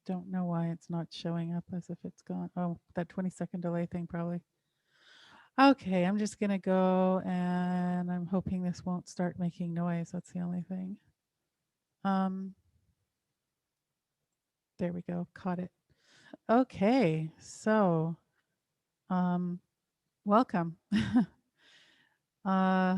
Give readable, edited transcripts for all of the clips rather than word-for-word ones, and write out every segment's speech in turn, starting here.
Don't know why it's not showing up as if it's gone. Oh, that 20-second delay thing probably. Okay, I'm just gonna go and I'm hoping this won't start making noise. That's the only thing. Um, there we go. Caught it. Okay, so um, welcome. uh,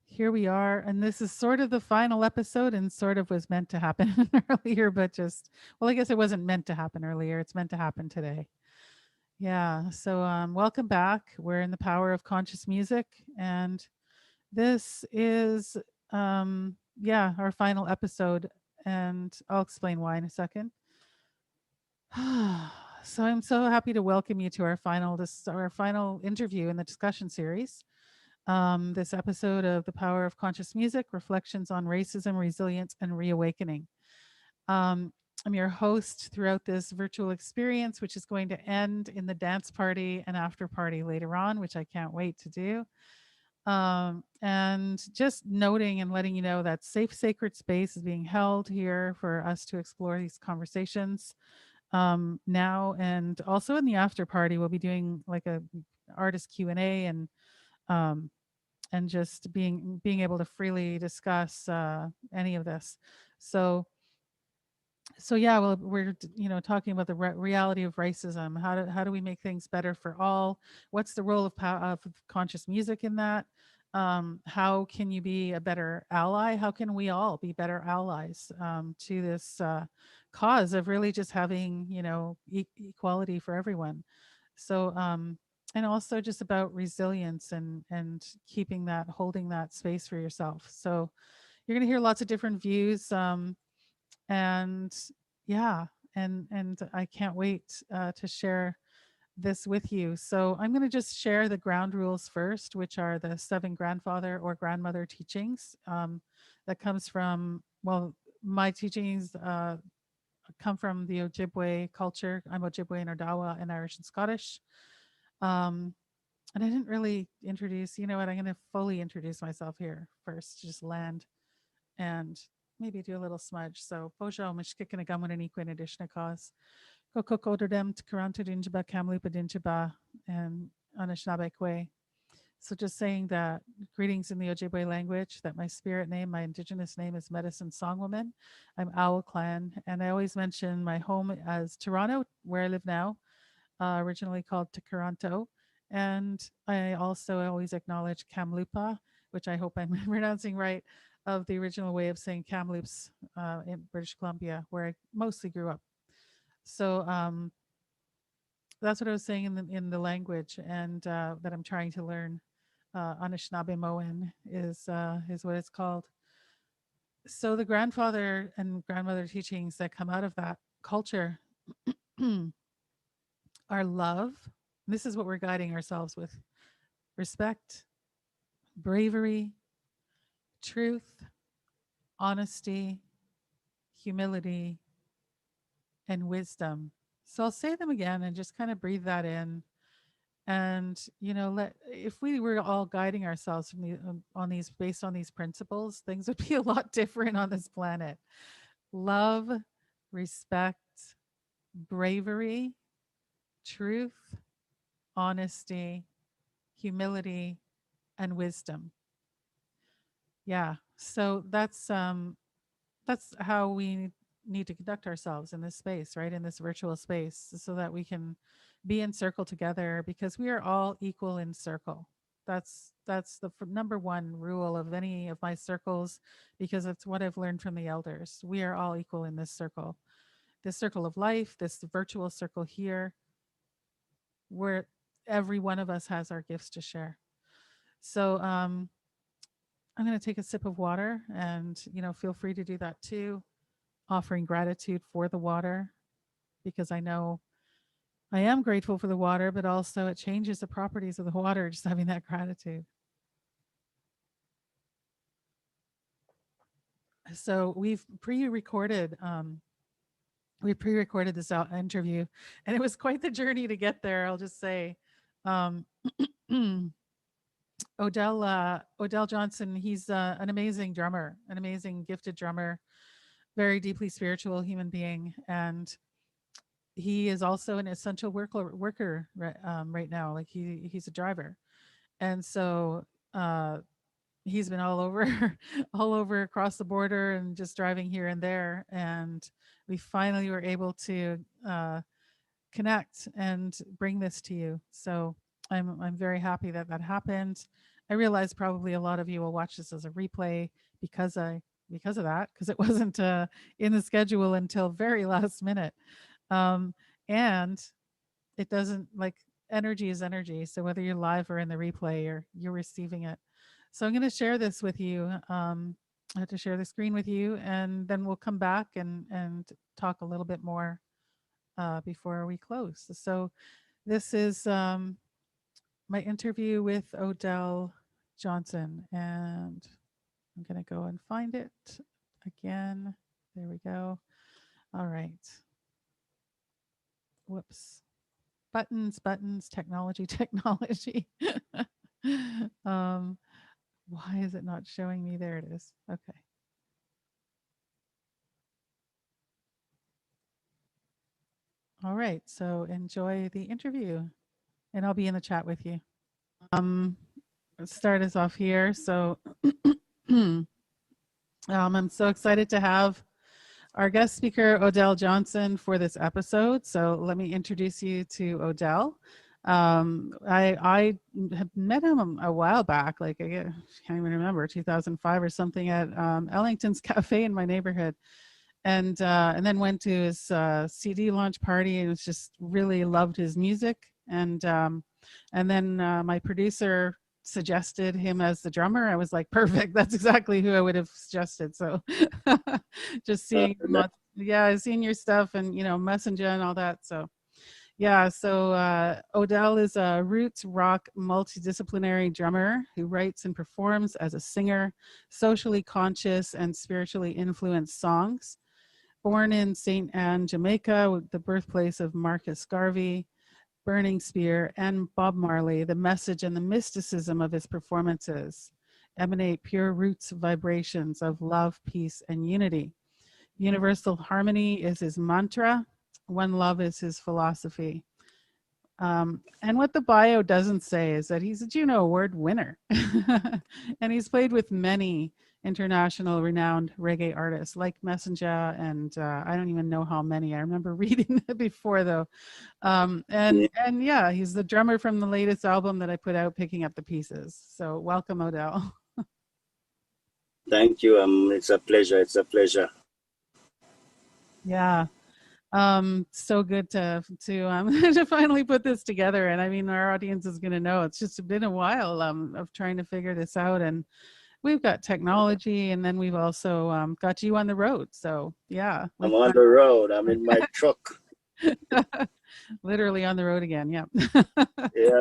here we are, and this is sort of the final episode, and sort of was meant to happen earlier, but just well, I guess it wasn't meant to happen earlier. It's meant to happen today. Yeah. So welcome back. We're in the power of conscious music, and this is yeah, our final episode, and I'll explain why in a second. So I'm so happy to welcome you to our final interview in the discussion series. This episode of The Power of Conscious Music: Reflections on Racism, Resilience, and Reawakening. Um, I'm your host throughout this virtual experience, which is going to end in the dance party and after party later on, which I can't wait to do. And just noting and letting you know that safe, sacred space is being held here for us to explore these conversations now, and also in the after party, we'll be doing like a artist Q&A um, and just being able to freely discuss any of this. So yeah, well, we're talking about the reality of racism. How do we make things better for all? What's the role of conscious music in that? How can you be a better ally? How can we all be better allies to this cause of really just having equality for everyone? So and also just about resilience and keeping that, holding that space for yourself. So you're going to hear lots of different views. And yeah, and I can't wait to share this with you. So I'm going to just share the ground rules first, which are the 7 grandfather or grandmother teachings. That comes from, well, my teachings come from the Ojibwe culture. I'm Ojibwe and Odawa and Irish and Scottish. Um, and I didn't really introduce, you know what, I'm going to fully introduce myself here first, just land and maybe do a little smudge. So Bojo Mishkikin Agamun and Equin Addition cause. Kokodem Karanta Dinjaba Kamlupa Dinjaba and Anishinaabe Kwe. So just saying that greetings in the Ojibwe language, that my spirit name, my indigenous name is Medicine Songwoman. I'm Owl Clan, and I always mention my home as Toronto, where I live now, originally called Takaranto. And I also always acknowledge Kamloopa, which I hope I'm pronouncing right, of the original way of saying Kamloops in British Columbia, where I mostly grew up. So that's what I was saying in the language, and that I'm trying to learn. Anishinaabe Moen is what it's called. So the grandfather and grandmother teachings that come out of that culture are love. This is what we're guiding ourselves with: respect, bravery, truth, honesty, humility, and wisdom. So I'll say them again and just kind of breathe that in. And let if we were all guiding ourselves from on these based on these principles, things would be a lot different on this planet. Love, respect, bravery, truth, honesty, humility, and wisdom. Yeah. So that's how we need to conduct ourselves in this space, right? In this virtual space, so that we can be in circle together, because we are all equal in circle. That's the number one rule of any of my circles, because it's what I've learned from the elders. We are all equal in this circle of life, this virtual circle here, where every one of us has our gifts to share. So I'm going to take a sip of water, and feel free to do that too, offering gratitude for the water, because I know I am grateful for the water, but also it changes the properties of the water just having that gratitude. So we pre-recorded this interview, and it was quite the journey to get there, I'll just say. Um, Odel Johnson, he's an amazing drummer, an amazing gifted drummer, very deeply spiritual human being, and he is also an essential worker right now. Like he's a driver, and so uh, he's been all over, all over across the border, and just driving here and there. And we finally were able to connect and bring this to you. So I'm very happy that that happened. I realize probably a lot of you will watch this as a replay because I because of that, because it wasn't in the schedule until very last minute. Um, and it doesn't, like, energy is energy. So whether you're live or in the replay, you're receiving it. So I'm going to share this with you. I have to share the screen with you, and then we'll come back and talk a little bit more before we close. So this is my interview with Odel Johnson, and I'm going to go and find it again. There we go. All right. Whoops. Buttons, technology, technology. um, why is it not showing me? There it is. Okay. All right. So enjoy the interview, and I'll be in the chat with you. Let's start us off here. So I'm so excited to have our guest speaker, Odel Johnson, for this episode. So let me introduce you to Odel. I had met him a while back, like I can't even remember, 2005 or something, at Ellington's Cafe in my neighborhood. And then went to his CD launch party, and was just really loved his music. And then my producer suggested him as the drummer. I was like, perfect. That's exactly who I would have suggested. So just seeing, seeing your stuff and, Messenger and all that. So yeah, so Odel is a roots rock multidisciplinary drummer who writes and performs as a singer, socially conscious and spiritually influenced songs. Born in St. Anne, Jamaica, the birthplace of Marcus Garvey, Burning Spear, and Bob Marley, the message and the mysticism of his performances emanate pure roots vibrations of love, peace, and unity. Universal harmony is his mantra. One love is his philosophy. And what the bio doesn't say is that he's a Juno Award winner. And he's played with many international renowned reggae artists like Messenger, and I don't even know how many. I remember reading that before, though. And yeah, he's the drummer from the latest album that I put out, Picking Up the Pieces. So welcome, Odel. Thank you. It's a pleasure. It's a pleasure. Yeah. So good to to finally put this together. And I mean, our audience is going to know it's just been a while of trying to figure this out. And we've got technology, and then we've also got you on the road. So yeah, I'm on the road. I'm in my truck. Literally on the road again. Yeah. Yeah.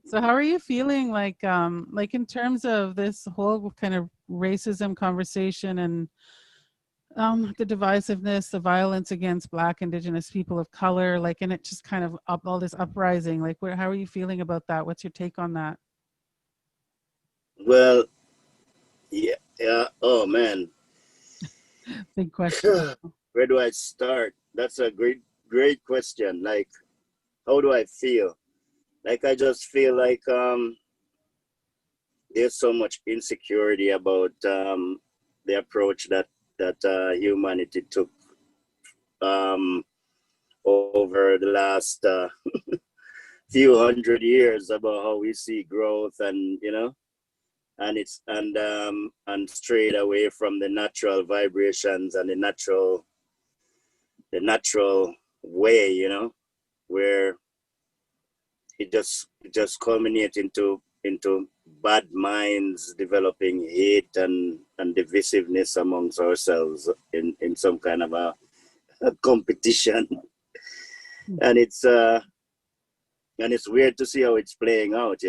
So how are you feeling, like in terms of this whole kind of racism conversation and the divisiveness, the violence against Black, Indigenous people of color, like, and it just kind of all this uprising, like, how are you feeling about that? What's your take on that? Well, yeah. Oh man. Big question. Where do I start? That's a great question. Like, how do I feel? Like, I just feel like there's so much insecurity about the approach that humanity took over the last few hundred years, about how we see growth, and and strayed away from the natural vibrations and the natural way, where it just culminates into bad minds developing hate and divisiveness amongst ourselves in some kind of a competition. And it's weird to see how it's playing out,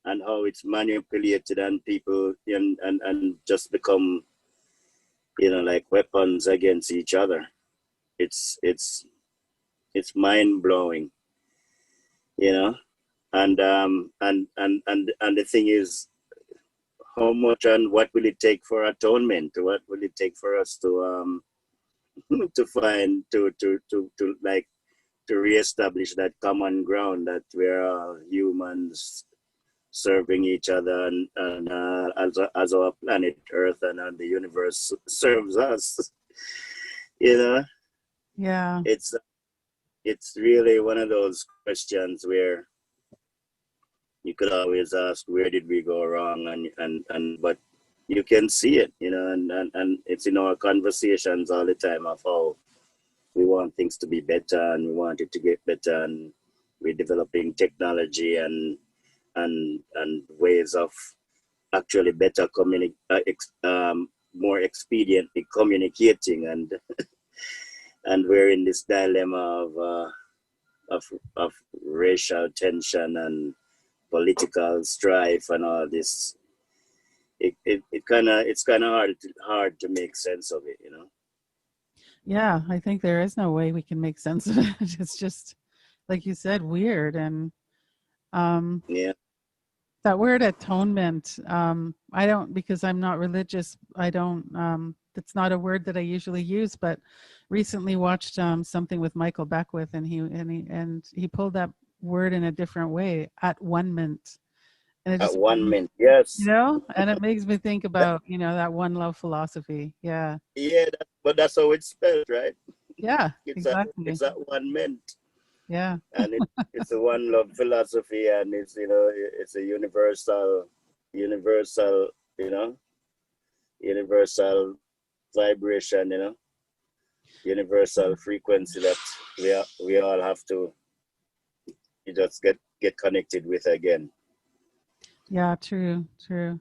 and how it's manipulated, and people and just become, like weapons against each other. It's mind blowing, and the thing is, how much and what will it take for atonement? What will it take for us to to find to like to reestablish that common ground that we're all humans serving each other, and as our planet Earth and the universe serves us. You know, Yeah. it's it's really one of those questions where you could always ask, where did we go wrong? And but you can see it, you know, and it's in our conversations all the time of how we want things to be better and we want it to get better, and we're developing technology and ways of actually better more expediently communicating, and we're in this dilemma of racial tension and political strife and all this. It's kind of hard to make sense of it, you know. Yeah, I think there is no way we can make sense of it. It's just, like you said, weird. And um, Yeah. that word atonement, I don't, because I'm not religious, I don't, it's not a word that I usually use, but recently watched something with Michael Beckwith, and he pulled that word in a different way, at one mint. And it At just, one minute, yes. and it makes me think That, about, that one love philosophy. Yeah. yeah, but that's how it's spelled, right? Yeah, It's at exactly. it's at one mint, Yeah. and it's a one love philosophy, and it's, you know, it's a universal, you know, universal vibration, you know, universal frequency that we all have to, you just get connected with again. Yeah, true, true.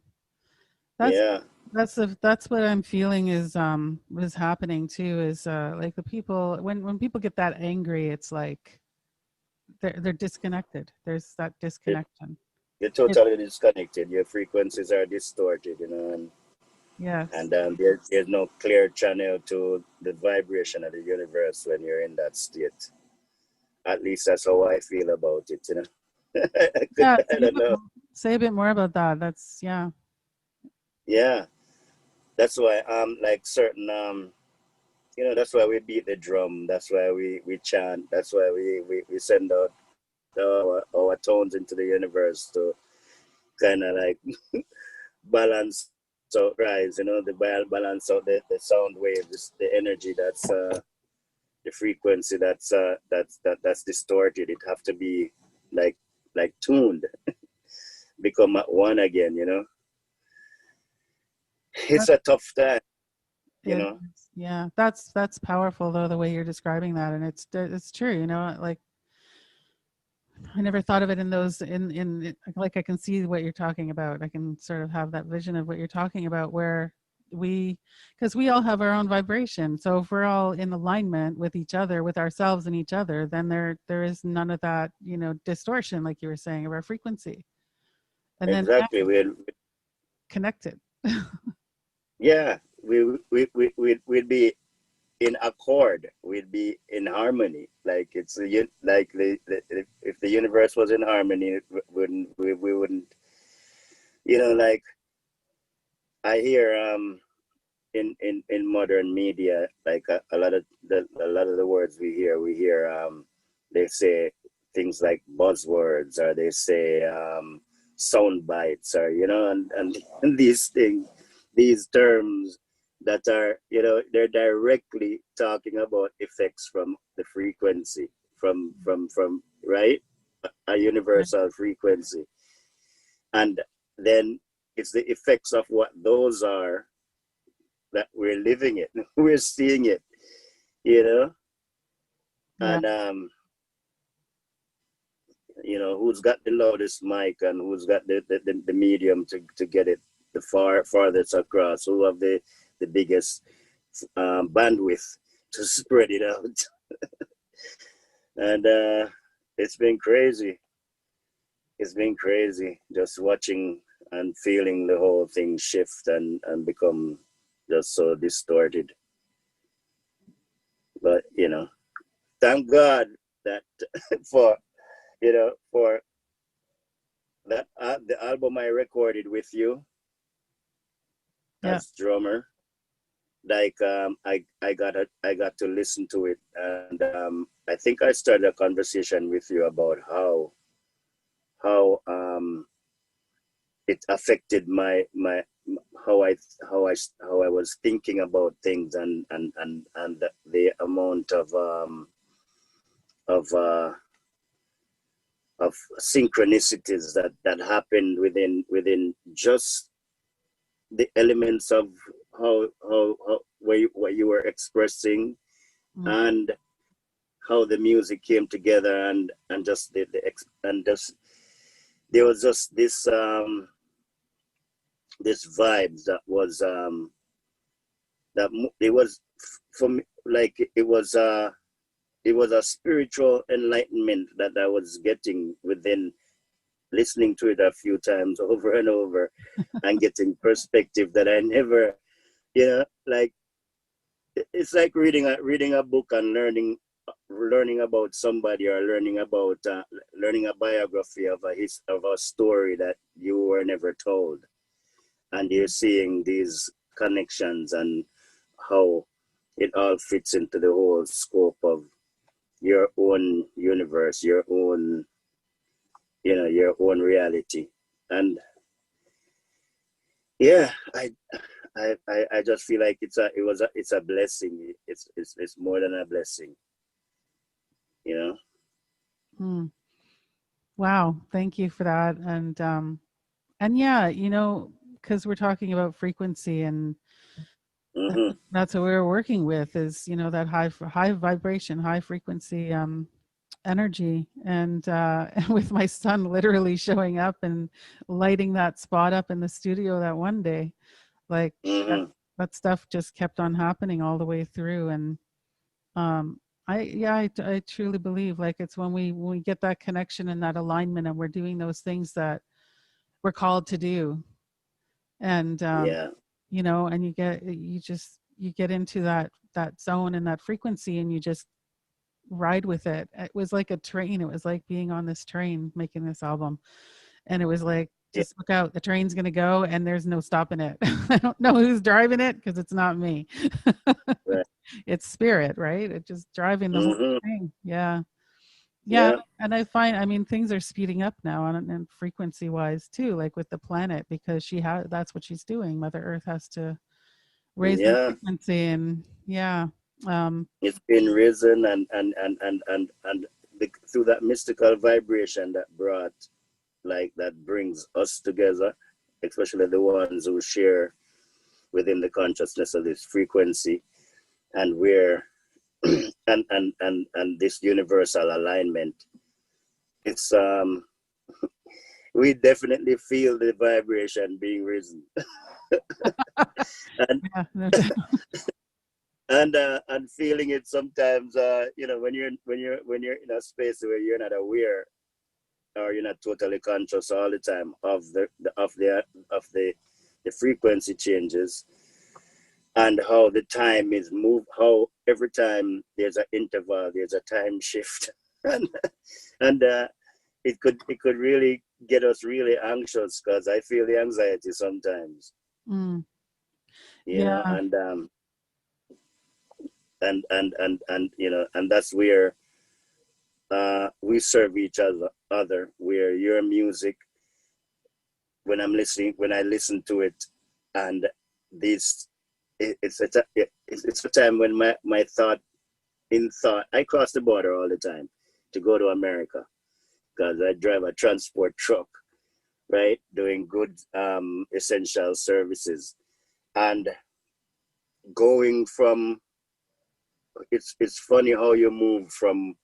That's Yeah, that's what I'm feeling is happening too, is like the people, when people get that angry, it's like they're disconnected. There's that you're, disconnection. you're It, totally disconnected. Your frequencies are distorted, you know, yes. and there's no clear channel to the vibration of the universe when you're in that state. At least that's how I feel about it, you know. Yeah, I don't know. say a bit more about that. That's yeah. Yeah, that's why like certain you know, that's why we beat the drum. That's why we chant. That's why we send out our tones into the universe to kind of like balance out rise, you know, the balance out the sound wave, the energy that's the frequency that's distorted. It have to be like tuned, become at one again, you know. It's That a tough time, you it know. is. Yeah. That's powerful though, the way you're describing that, and it's true, like I never thought of it in those like I can see what you're talking about. I can sort of have that vision of what you're talking about, where we because we all have our own vibration. So if we're all in alignment with each other, with ourselves and each other, then there is none of that, distortion, like you were saying, of our frequency. And then Exactly. connected. Yeah, we'd be in accord. We'd be in harmony. Like it's like if the universe was in harmony, we wouldn't, you know, like I hear in modern media, like a lot of the words we hear they say things like buzzwords, or they say sound bites, or, you know, and these things, these terms that are, you know, they're directly talking about effects from the frequency, from right, a universal frequency, and then it's the effects of what those are that we're living it. We're seeing it, you know, Yeah. and you know, who's got the loudest mic and who's got the medium to get it the farthest across, who have the biggest bandwidth to spread it out. And it's been crazy. It's been crazy just watching and feeling the whole thing shift and become just so distorted. But, you know, thank God that for, for that the album I recorded with you, Yeah. as drummer. Like I got to listen to it, and I think I started a conversation with you about how it affected my how I how I was thinking about things, and the amount of uh, of synchronicities that happened within just the elements of how what you were expressing, Mm. and how the music came together, and just and just there was just this vibes that was it was for me, like it was a spiritual enlightenment that I was getting within listening to it a few times over and over, and getting perspective that I never, like it's like reading a book and learning about somebody, or learning a biography of of a story that you were never told, and you're seeing these connections and how it all fits into the whole scope of your own universe, your own, your own reality. And yeah, I just feel like it's a blessing. It's more than a blessing, you know. Mm. Wow. Thank you for that. And yeah, because we're talking about frequency, and Mm-hmm. that's what we're working with is, that high vibration, high frequency energy. And with my son literally showing up and lighting that spot up in the studio that one day, like that, Mm-hmm. that stuff just kept on happening all the way through. And um I truly believe, like, it's when we get that connection and that alignment, and we're doing those things that we're called to do. And Yeah. and you get into that zone and that frequency, and you just ride with it. It was like a train. It was like being on this train making this album. And it was like, Yeah. just look out, the train's going to go and there's no stopping it. I don't know who's driving it because it's not me. Right. It's spirit, right? It just driving the whole Mm-hmm. thing. Yeah. Yeah. Yeah. And I find, I mean, things are speeding up now, and frequency wise too, like with the planet, because that's what she's doing. Mother Earth has to raise the Yeah. frequency. And yeah. Um, It's been risen, and through that mystical vibration that brings us together, especially the ones who share within the consciousness of this frequency, and we're and this universal alignment. It's we definitely feel the vibration being risen, and yeah, no doubt. and feeling it sometimes. When you're in a space where you're not aware, or you're not totally conscious all the time of the frequency changes, and how the time is moved, how every time there's an interval, there's a time shift, and and it could really get us really anxious, because I feel the anxiety sometimes, Mm, you know, yeah. and that's where we serve each other, where your music, when I listen to it, and this it's a time when my thought I cross the border all the time to go to America, because I drive a transport truck, right, doing good essential services, and going from it's funny how you move from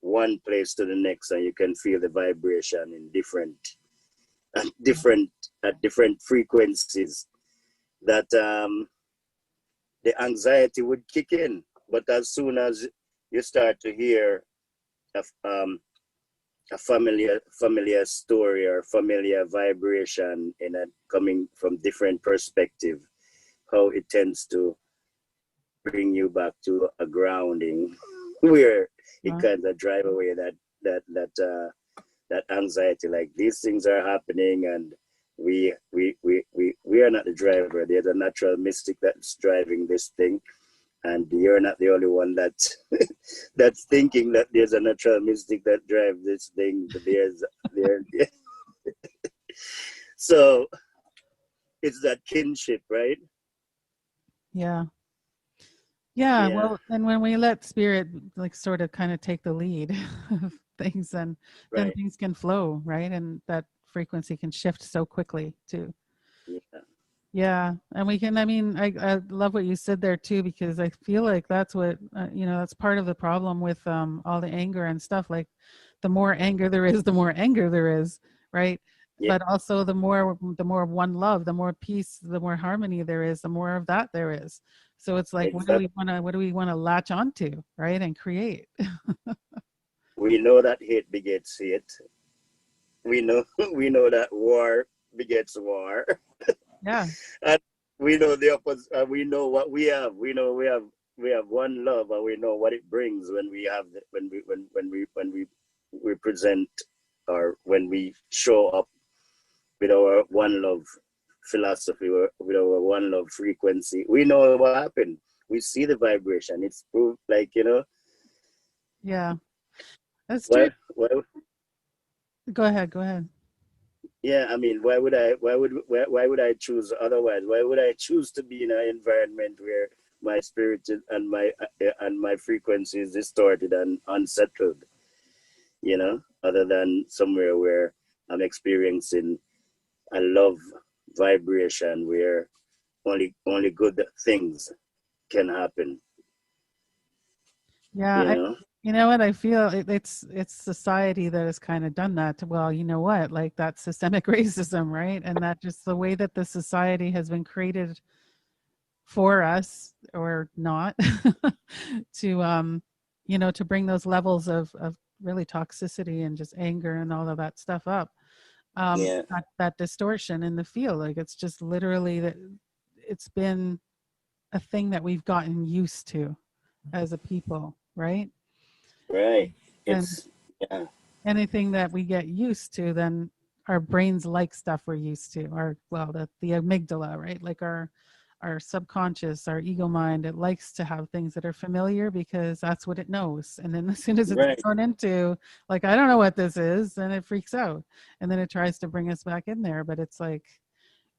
one place to the next, and you can feel the vibration in at different different frequencies, that the anxiety would kick in. But as soon as you start to hear a, um, a familiar story, or familiar vibration coming from different perspective, how it tends to bring you back to a grounding, where it Wow. kind of drive away that anxiety. Like, these things are happening, and we We are not the driver. There's a natural mystic that's driving this thing, and you're not the only one that's that's thinking that there's a natural mystic that drives this thing. There. So it's that kinship, right? Yeah. Yeah, Yeah, well, and when we let spirit like sort of kind of take the lead of things, then right. things can flow, right? And that frequency can shift so quickly too. Yeah, Yeah, and we can. I mean, I love what you said there too, because I feel like that's what that's part of the problem with all the anger and stuff. Like, the more anger there is, the more anger there is, right? yeah, But also the more one love, the more peace, the more harmony there is, the more of that there is. So it's like, exactly. what do we want to latch onto, right, and create? We know that hate begets hate. We know we know that war begets war, Yeah, and we know the opposite. We know what we have. We have one love, and we know what it brings when we have when we present, or when we show up with our one love philosophy, with our one love frequency. We know what happened. We see the vibration. It's proved, like, yeah, that's true. why Go ahead, go ahead. yeah, I mean, why would I choose otherwise? Why would I choose to be in an environment where my spirit and my frequency is distorted and unsettled, other than somewhere where I'm experiencing a love vibration where only good things can happen, Yeah, you know? you know what I feel, it's society that has kind of done that. Well, you know what, like that systemic racism, right? And that just the way that the society has been created for us or not to to bring those levels of really toxicity and just anger and all of that stuff up. Yeah, That distortion in the field, like it's just literally that it's been a thing that we've gotten used to as a people, right? right. And It's yeah, anything that we get used to, then our brains like stuff we're used to. Our well, the amygdala, right? Like our subconscious, our ego mind, it likes to have things that are familiar because that's what it knows. And then as soon as it's right, thrown into like, I don't know what this is, then it freaks out. And then it tries to bring us back in there. But it's like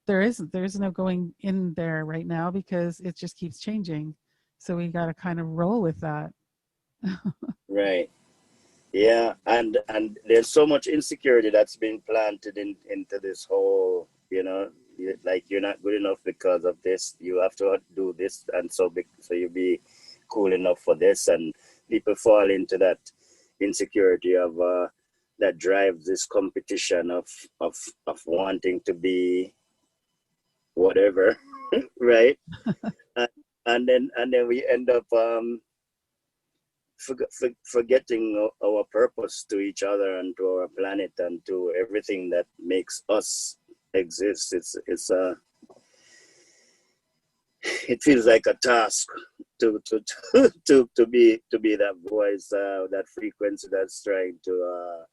there's no going in there right now because it just keeps changing. So we got to kind of roll with that. right. Yeah, and there's so much insecurity that's been planted into this whole, like, you're not good enough because of this. You have to do this, and so you be cool enough for this, and people fall into that insecurity of that drives this competition of wanting to be whatever, right? And, and then we end up forgetting our purpose to each other and to our planet and to everything that makes us exist. It feels like a task to be that voice, that frequency that's trying to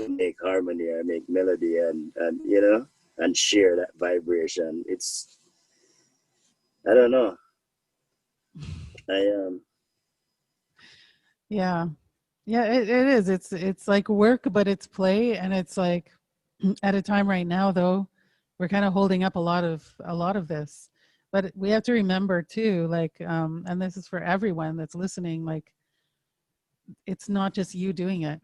make harmony or make melody, and share that vibration. I don't know. I Yeah. Yeah, it is. It's like work, but it's play, and it's like at a time right now though, we're kind of holding up a lot of this. But we have to remember too, like, and this is for everyone that's listening, like it's not just you doing it.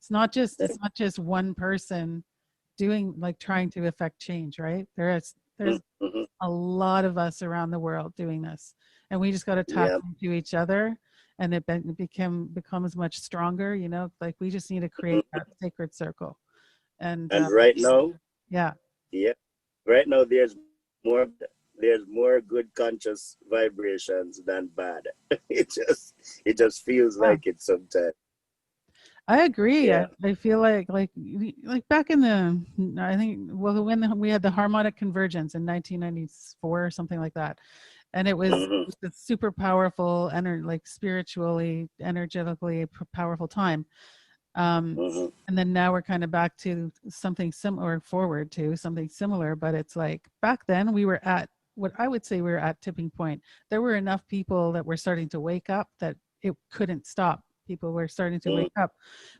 It's not just one person doing like trying to affect change, right? There's Mhm. a lot of us around the world doing this, and we just got to tap Yeah. into each other, and becomes much stronger, like we just need to create Mhm. that sacred circle. And And right now, yeah, yeah, right now there's more good conscious vibrations than bad. It just feels yeah, like it sometimes. I agree. I, Yeah. I feel like back in the, I think, well, when we had the harmonic convergence in 1994 or something like that, and it was Hmm. a super powerful, like spiritually, energetically powerful time. Mm-hmm. And then now we're kind of back to something similar, forward to something similar. But it's like back then we were at what I would say we were at tipping point. There were enough people that were starting to wake up that it couldn't stop. People were starting to Mm-hmm. wake up,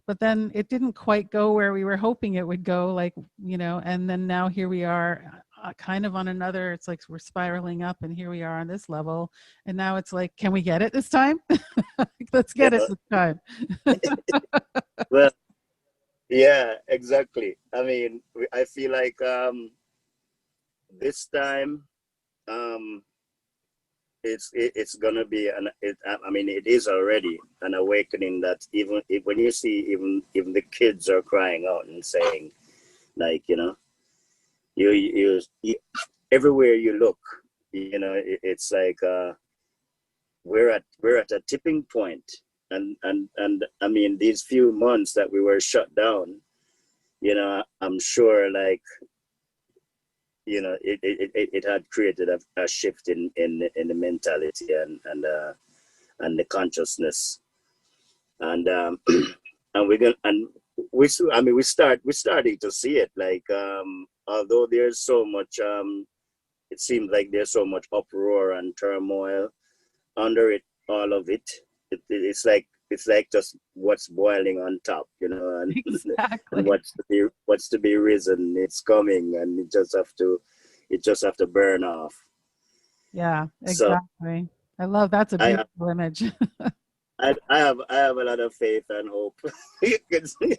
but then it didn't quite go where we were hoping it would go. Like, and then now here we are, kind of on another. It's like we're spiraling up, and here we are on this level. And now it's like, can we get it this time? Let's get it Yeah. this time. Well, yeah, exactly. I mean, I feel like this time um, it's gonna be I mean, it is already an awakening that even if, when you see even the kids are crying out and saying, like, you everywhere you look, it's like we're at a tipping point, and I mean, these few months that we were shut down, I'm sure, like, it had created a shift in the mentality and the consciousness, and and we're gonna and I mean, we're starting to see it, like, although there's so much, it seems like there's so much uproar and turmoil under it, all of it. It's like just what's boiling on top, and and Exactly. what's to be risen. It's coming, and it just have to burn off. Yeah, So exactly. I love that's a I have beautiful image. I have a lot of faith and hope. You can see,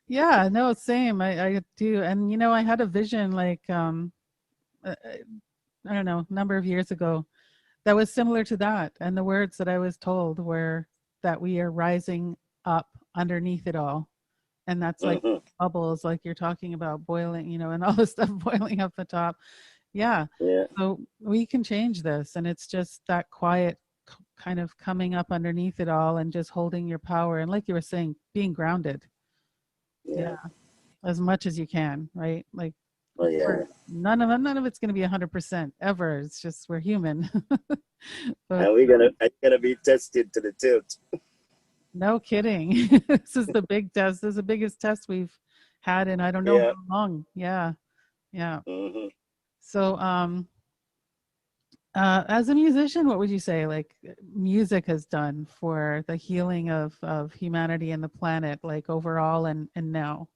Yeah, no, same. I do. And I had a vision like I don't know, number of years ago that was similar to that. And the words that I was told were that we are rising up underneath it all. And that's like Mhm. bubbles, like you're talking about boiling, and all this stuff boiling up the top. Yeah. Yeah, So we can change this. And it's just that quiet kind of coming up underneath it all and just holding your power. And like you were saying, being grounded. yeah, Yeah. As much as you can, right? Like oh yeah. none of it's going to be 100% ever. It's just we're human. But And we're gonna be tested to the tilt. no kidding. This is the big test. This is the biggest test we've had in I don't know Yeah. how long. Yeah. Yeah. Hmm. So as a musician, what would you say like music has done for the healing of humanity and the planet, like overall and now?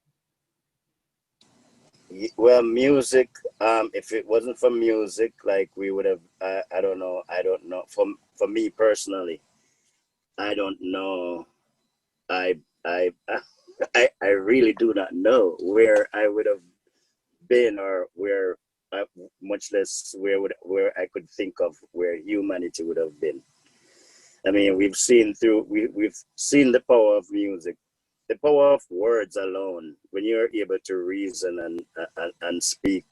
Well, music. If it wasn't for music, like, we would have. I don't know. I don't know. For me personally, I don't know. I I I really do not know where I would have been, or where, uh, much less where I could think of where humanity would have been. I mean, we've seen the power of music, the power of words alone. When you're able to reason and speak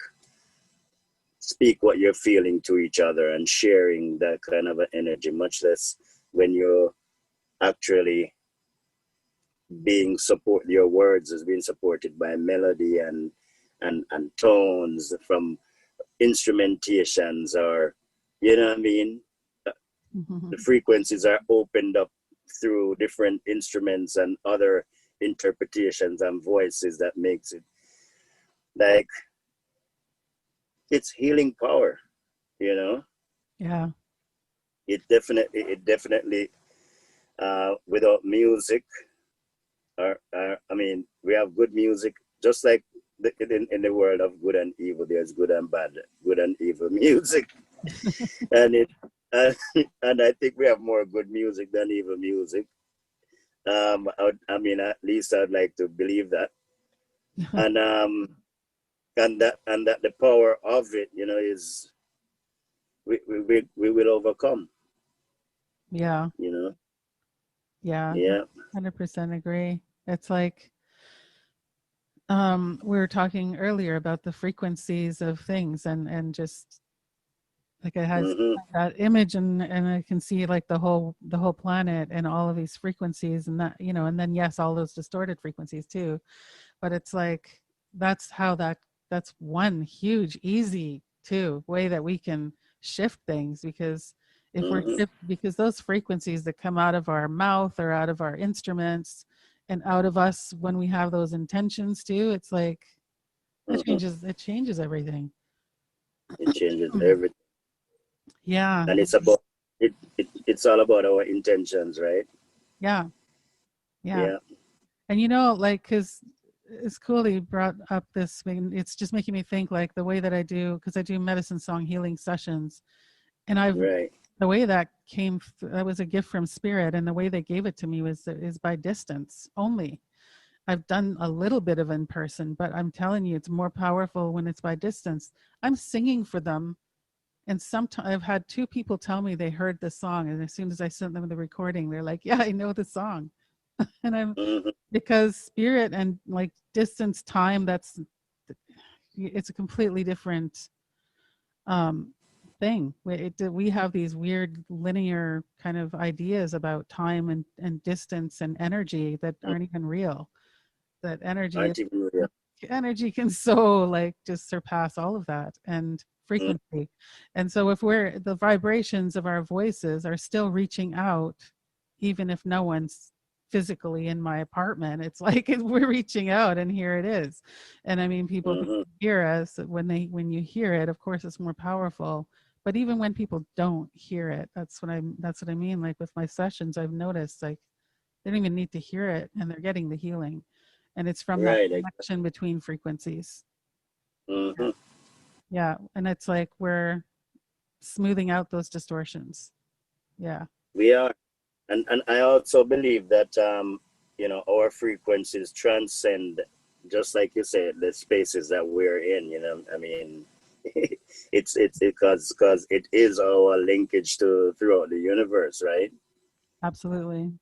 what you're feeling to each other, and sharing that kind of an energy, much less when you're actually your words is being supported by melody and tones from instrumentations, or, what I mean, the frequencies are opened up through different instruments and other interpretations and voices, that makes it like it's healing power, you know Yeah. it definitely without music, I mean, we have good music, just like in the world of good and evil, there's good and bad, good and evil music. and it and, and I think we have more good music than evil music. I mean, at least I'd like to believe that. And and that the power of it, is we will overcome, Yeah. you know Yeah. yeah. 100% agree. It's like we were talking earlier about the frequencies of things and just like it has Hmm. that image and I can see like the whole planet and all of these frequencies and that and then yes all those distorted frequencies too, but it's like that's how that's one huge easy too way that we can shift things because if we're Hmm. because those frequencies that come out of our mouth or out of our instruments and out of us when we have those intentions too. It's like Mm-hmm. it changes everything. It changes everything, Yeah. and it's about it's all about our intentions, right? Yeah. Yeah. Yeah. And like, because it's cool that you brought up this. It's just making me think, like, the way that I do, because I do medicine song healing sessions, and Right. the way that that was a gift from spirit, and the way they gave it to me is by distance only. I've done a little bit of in person, but I'm telling you, it's more powerful when it's by distance. I'm singing for them, and sometimes I've had two people tell me they heard the song, and as soon as I sent them the recording, they're like, "Yeah, I know the song." And I'm Mm-hmm. because spirit and like distance time, it's a completely different um thing. We have these weird linear kind of ideas about time and distance and energy that aren't even real. That Aren't even real. energy can so like just surpass all of that, and Mm-hmm. frequency. And so if we're the vibrations of our voices are still reaching out, even if no one's physically in my apartment, it's like we're reaching out, and here it is. And I mean, people can Mm-hmm. hear us when you hear it, of course it's more powerful. But even when people don't hear it, that's what I mean. Like with my sessions, I've noticed, like, they don't even need to hear it, and they're getting the healing. And it's from that Right. connection between frequencies. Yeah. Mm-hmm. Yeah. And it's like we're smoothing out those distortions. Yeah. We are, and I also believe that our frequencies transcend, just like you said, the spaces that we're in. I mean, it's because it is our linkage to throughout the universe, right? Absolutely.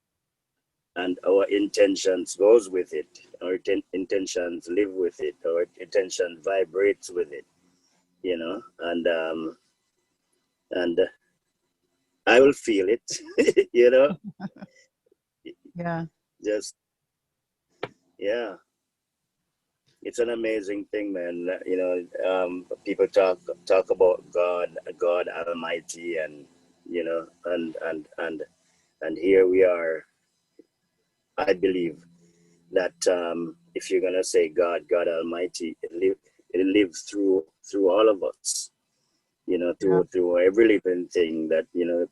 And our intentions goes with it. Our intentions live with it. Our intention vibrates with it. And I will feel it. Yeah. Just yeah. It's an amazing thing, man. People talk about God Almighty, and and here we are. I believe that if you're gonna say God Almighty, it lives through all of us. Yeah. Through every living thing,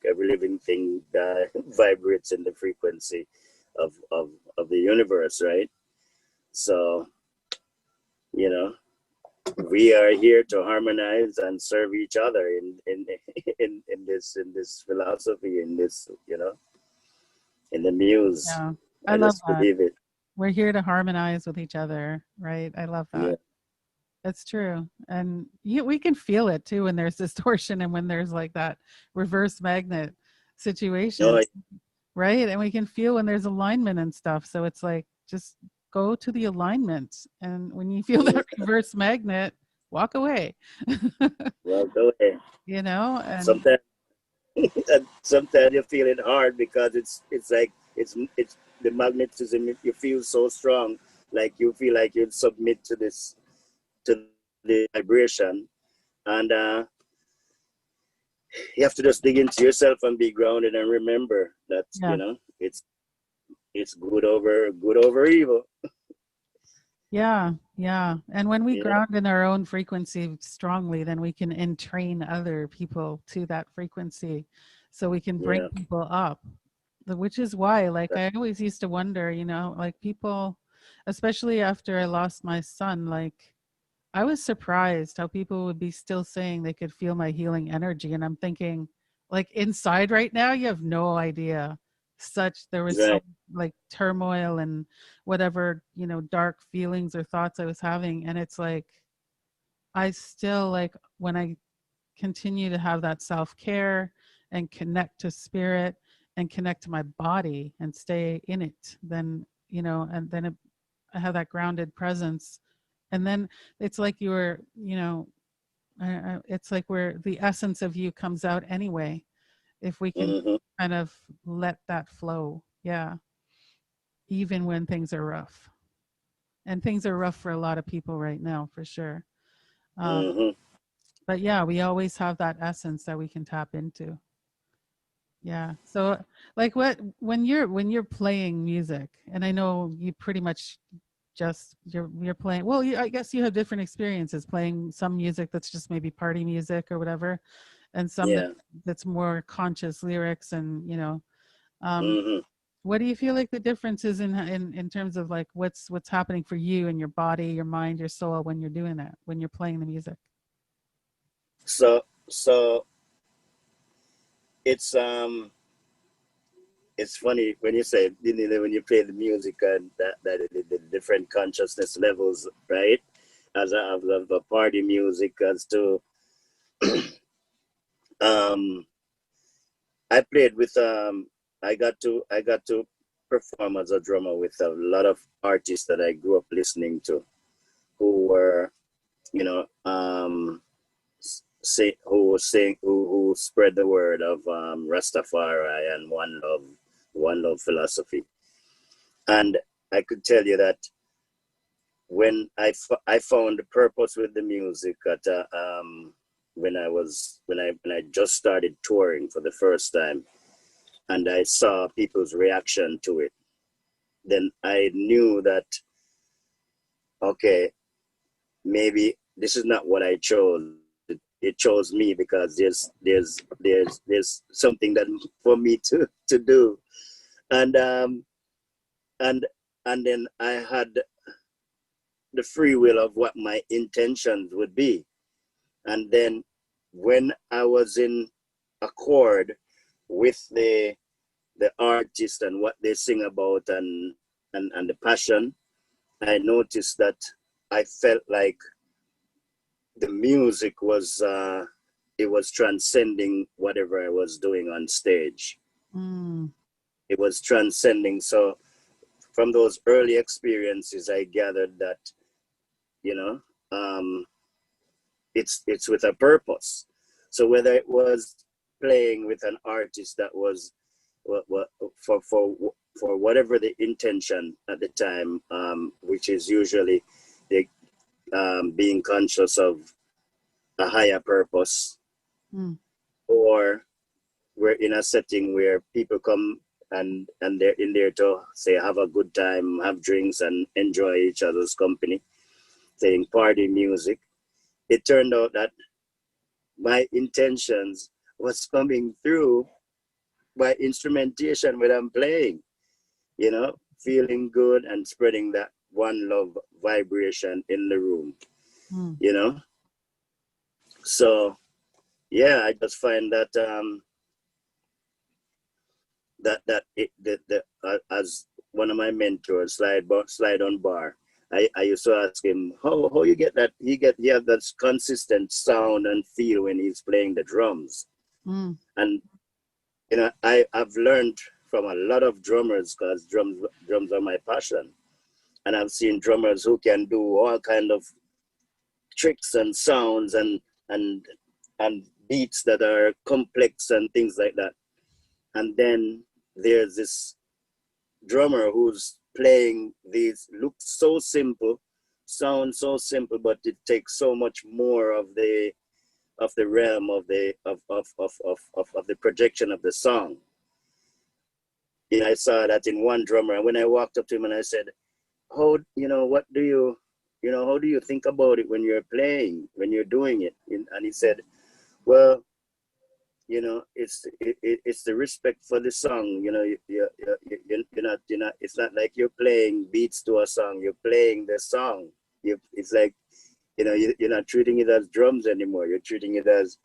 every living thing that vibrates in the frequency of the universe, right? So you know we are here to harmonize and serve each other in this philosophy, in the muse. Yeah. I I love just that. believe it. We're here to harmonize with each other. Right. I love Yeah. that. That's true. And we can feel it too when there's distortion and when there's like that reverse magnet No. situation. Right. And we can feel when there's alignment and stuff. So it's like, just go to the alignment. And when you feel that reverse magnet, walk away. Well, go ahead. And Sometimes you feel it hard because it's like it's the magnetism. You feel so strong, like you feel like you submit to the vibration, and you have to just dig into yourself and be grounded and remember that yeah. it's good over evil. Yeah. Yeah. And when we You know. ground in our own frequency strongly, then we can entrain other people to that frequency. So we can bring Yeah. people up. Which is why, like, I always used to wonder, like, people, especially after I lost my son, like, I was surprised how people would be still saying they could feel my healing energy. And I'm thinking, like, inside right now, you have no idea. There was so Right. like turmoil and whatever, dark feelings or thoughts I was having. And it's like, I still, like, when I continue to have that self care and connect to spirit and connect to my body and stay in it, then, and then I have that grounded presence. And then it's like it's like where the essence of you comes out anyway, if we can Mm-hmm. kind of let that flow. Yeah. Even when things are rough. And things are rough for a lot of people right now, for sure. Um, Mm-hmm. but yeah, we always have that essence that we can tap into. Yeah. So like what when you're playing music, and I know you pretty much just you're playing, well, I guess you have different experiences playing some music that's just maybe party music or whatever, and some Yeah. that's more conscious lyrics, and um Hmm. what do you feel like the difference is in terms of like what's happening for you and your body, your mind, your soul when you're doing that, when you're playing the music? So it's it's funny when you say, when you play the music and that the different consciousness levels, right? As of the party music, as to um I played with I got to perform as a drummer with a lot of artists that I grew up listening to, who were, you know, say who sing who spread the word of Rastafari and one love philosophy. And I could tell you that when I found the purpose with the music at when I just started touring for the first time, and I saw people's reaction to it, then I knew that, okay, maybe this is not what I chose. It chose me because there's something that for me to do, and and and then I had the free will of what my intentions would be. And then when I was in accord with the artist and what they sing about, and the passion, I noticed that I felt like the music was it was transcending whatever I was doing on stage. Mm, It was transcending. So from those early experiences, I gathered that, you know um, it's with a purpose. So whether it was playing with an artist that was what for whatever the intention at the time, which is usually the being conscious of a higher purpose, mm, or we're in a setting where people come and they're in there to say have a good time, have drinks, and enjoy each other's company, saying party music. It turned out that my intentions was coming through by instrumentation when I'm playing, feeling good and spreading that one love vibration in the room, mm, you know. So yeah, I just find that as one of my mentors, slide on bar. I used to ask him how you get that he have that consistent sound and feel when he's playing the drums. mm, And I've learned from a lot of drummers, because drums are my passion, and I've seen drummers who can do all kind of tricks and sounds and and beats that are complex and things like that. And then there's this drummer who's playing these look so simple, sound so simple, but it takes so much more of the realm of the projection of the song. I saw that in one drummer, and when I walked up to him and I said, "How what do how do you think about it when you're playing, when you're doing it?" And he said, "Well, it's the respect for the song. You're not. It's not like you're playing beats to a song. You're playing the song. It's like you're not treating it as drums anymore. You're treating it as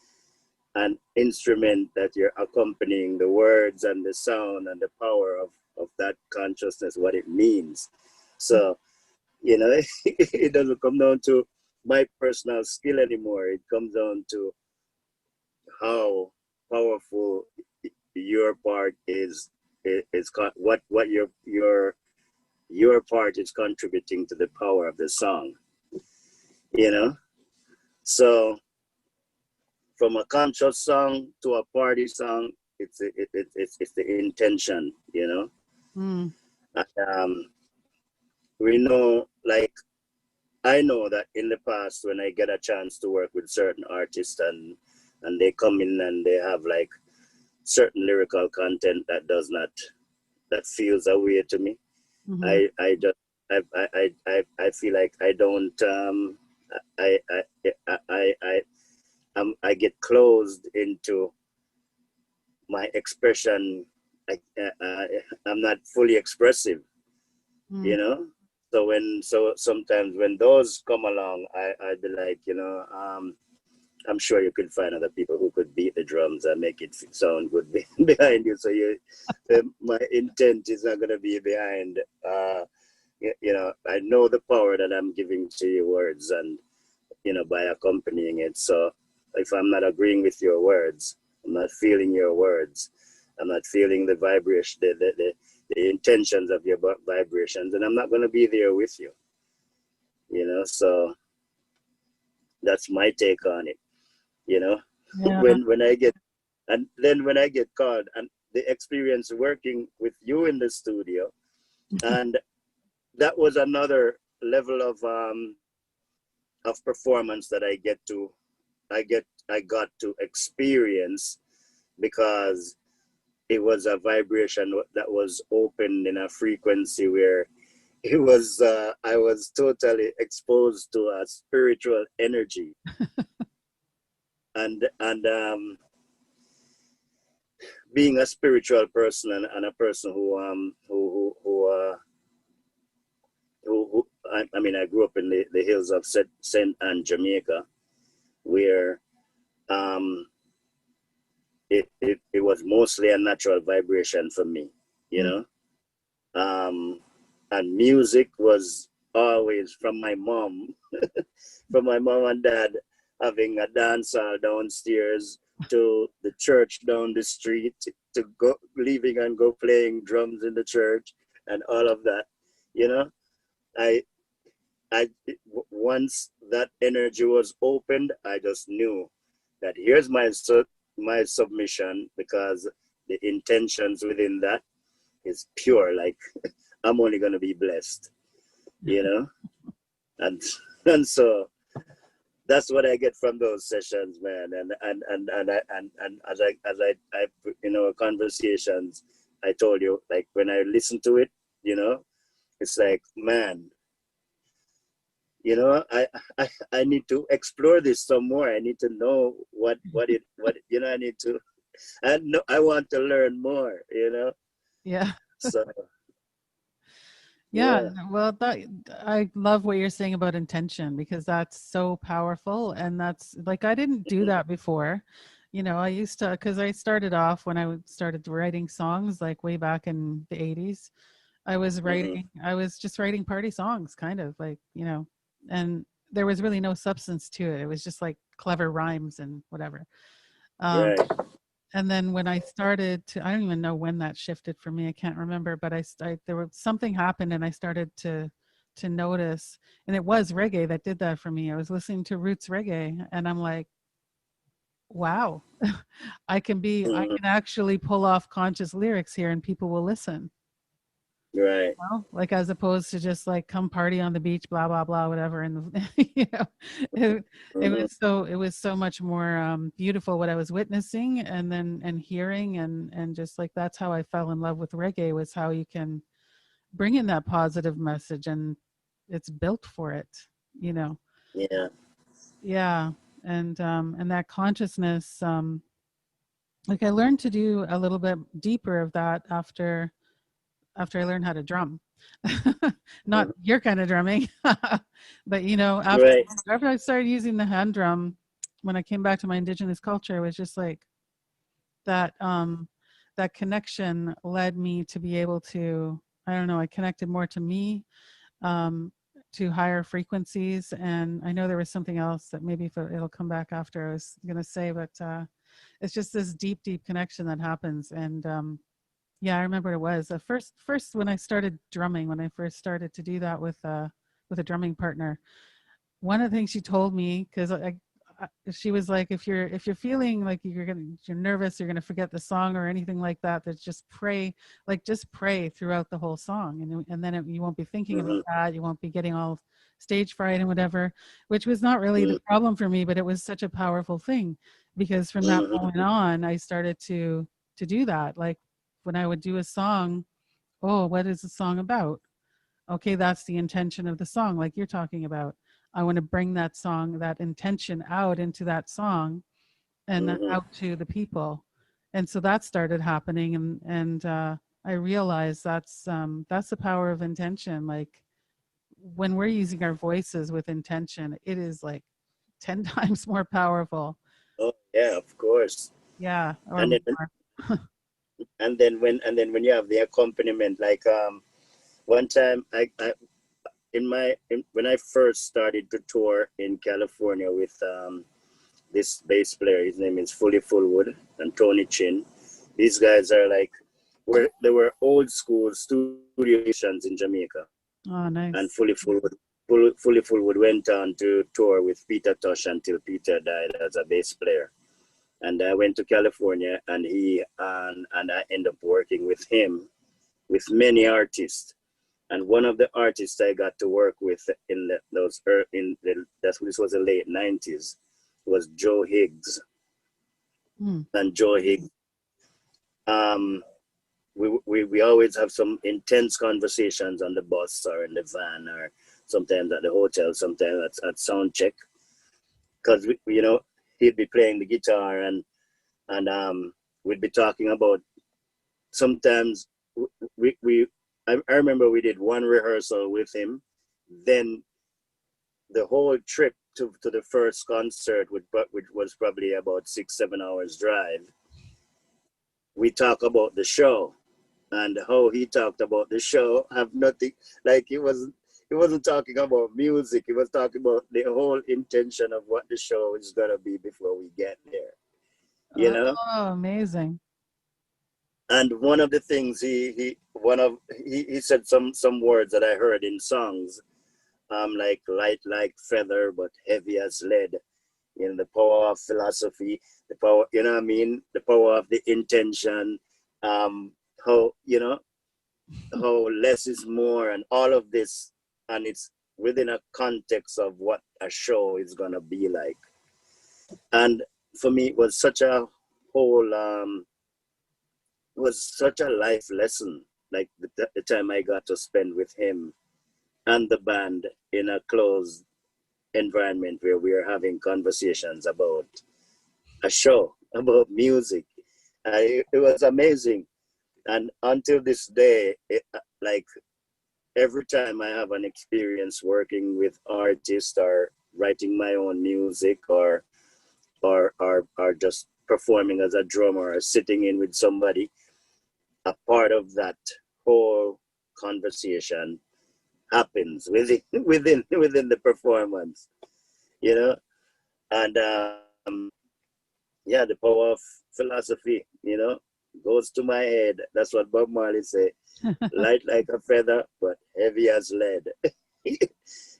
an instrument that you're accompanying the words and the sound and the power of that consciousness, what it means. So, it doesn't come down to my personal skill anymore. It comes down to how powerful your part is what your part is contributing to the power of the song, you know so from a conscious song to a party song, it's the intention. mm, And, we know, like, I know that in the past, when I get a chance to work with certain artists, and they come in and they have like certain lyrical content that does not, that feels a way to me. Mm-hmm. I just I feel like I don't I I I I I get closed into my expression. I'm not fully expressive, Mm. you know. So sometimes when those come along, I'd be like, you know, I'm sure you could find other people who could beat the drums and make it sound good behind you. So my intent is not gonna be behind. You know, I know the power that I'm giving to your words, and you know, by accompanying it. So if I'm not agreeing with your words, I'm not feeling your words, I'm not feeling the vibration, the intentions of your vibrations, and I'm not gonna be there with you. You know, so that's my take on it. You know, Yeah. when I get, and then when I get called, and the experience working with you in the studio, and that was another level of performance that I got to experience, because it was a vibration that was open in a frequency where it was I was totally exposed to a spiritual energy, and being a spiritual person, and a person who I mean, I grew up in the hills of Saint Anne, Jamaica, where um it was mostly a natural vibration for me, you Mm. know. um and music was always from my mom, from my mom and dad, having a dance hall downstairs, to the church down the street, to go leaving and go playing drums in the church, and all of that, you know. I I Once that energy was opened, I just knew that here's my submission, because the intentions within that is pure. Like, I'm only gonna be blessed, you know, and and so that's what I get from those sessions, man. And as I in our conversations, I told you, like, when I listen to it, you know, it's like, man, you know, I need to explore this some more. I need to know what you know. I need to, and no, I want to learn more, you know. Yeah. So Yeah, yeah. well, I love what you're saying about intention, because that's so powerful, and that's like I didn't do Mhm. that before. You know, I used to, because I started off when started writing songs like way back in the 80s. Mhm. I was just writing party songs, kind of like, you know, and there was really no substance to it. It was just like clever rhymes and whatever. Um, Right. and then when I started to, I don't even know when that shifted for me. I can't remember, but there was something happened, and I started to notice, and it was reggae that did that for me. I was listening to roots reggae, and I'm like, wow, I Mhm. can actually pull off conscious lyrics here, and people will listen. Right. Well, like, as opposed to just like come party on the beach, blah blah blah, whatever. And you know, it, Mhm. it was so much more beautiful what I was witnessing, and then and hearing, and just like that's how I fell in love with reggae, was how you can bring in that positive message, and it's built for it, you know. Yeah. Yeah, and that consciousness, like I learned to do a little bit deeper of that after I learned how to drum. Not Mhm. your kind of drumming, but you know, Right. after I started using the hand drum, when I came back to my indigenous culture, it was just like that that connection led me to be able to, I don't know, I connected more to me, um to higher frequencies. And I know there was something else that maybe if it'll come back after I was going to say, but it's just this deep connection that happens. And yeah, I remember it was the first when I started drumming, when I first started to do that with a drumming partner. One of the things she told me, because she was like, if you're feeling like you're nervous, you're gonna forget the song or anything like that, that just pray, like just pray throughout the whole song, and then you won't be thinking about Mhm. that, you won't be getting all stage fright and whatever, which was not really the Mhm. problem for me, but it was such a powerful thing, because from that Mhm. moment on, I started to to do that. Like when I would do a song, oh, what is the song about? Okay, that's the intention of the song, like you're talking about. I want to bring that song, that intention out into that song and Mm-hmm. out to the people. And so that started happening, and I realized that's the power of intention. Like when we're using our voices with intention, it is like 10 times more powerful. Oh yeah, of course. Yeah, or And then more. when you have the accompaniment, like one time when I first started to tour in California with this bass player, his name is Fully Fullwood and Tony Chin. These guys are like they were old school studio musicians in Jamaica. Oh, And nice. Fully Fullwood went on to tour with Peter Tosh until Peter died as a bass player. And I went to California, and I ended up working with him with many artists. And one of the artists I got to work with in this was the late '90s, was Joe Higgs. Mm. And Joe Higgs, um, we always have some intense conversations on the bus or in the van, or sometimes at the hotel, sometimes at sound check, because he'd be playing the guitar, and we'd be talking about, sometimes we I remember we did one rehearsal with him, then the whole trip to the first concert, which was probably about 6-7 hours drive, we talk about the show, and how he talked about the show have nothing, like he wasn't talking about music, he was talking about the whole intention of what the show is gonna be before we get there, you know. Oh, amazing. And one of the things he said some words that I heard in songs, like light like feather but heavy as lead. The power of philosophy, the power, what I mean, the power of the intention, how how less is more, and all of this, and it's within a context of what a show is gonna be like. And for me, it was such a whole it was such a life lesson, like the time I got to spend with him and the band in a closed environment where we are having conversations about a show, about music. It was amazing. And until this day, like every time I have an experience working with artists or writing my own music, or just performing as a drummer or sitting in with somebody, a part of that whole conversation happens within the performance, you know. And yeah, the power of philosophy, goes to my head. That's what Bob Marley say: light like a feather but heavy as lead.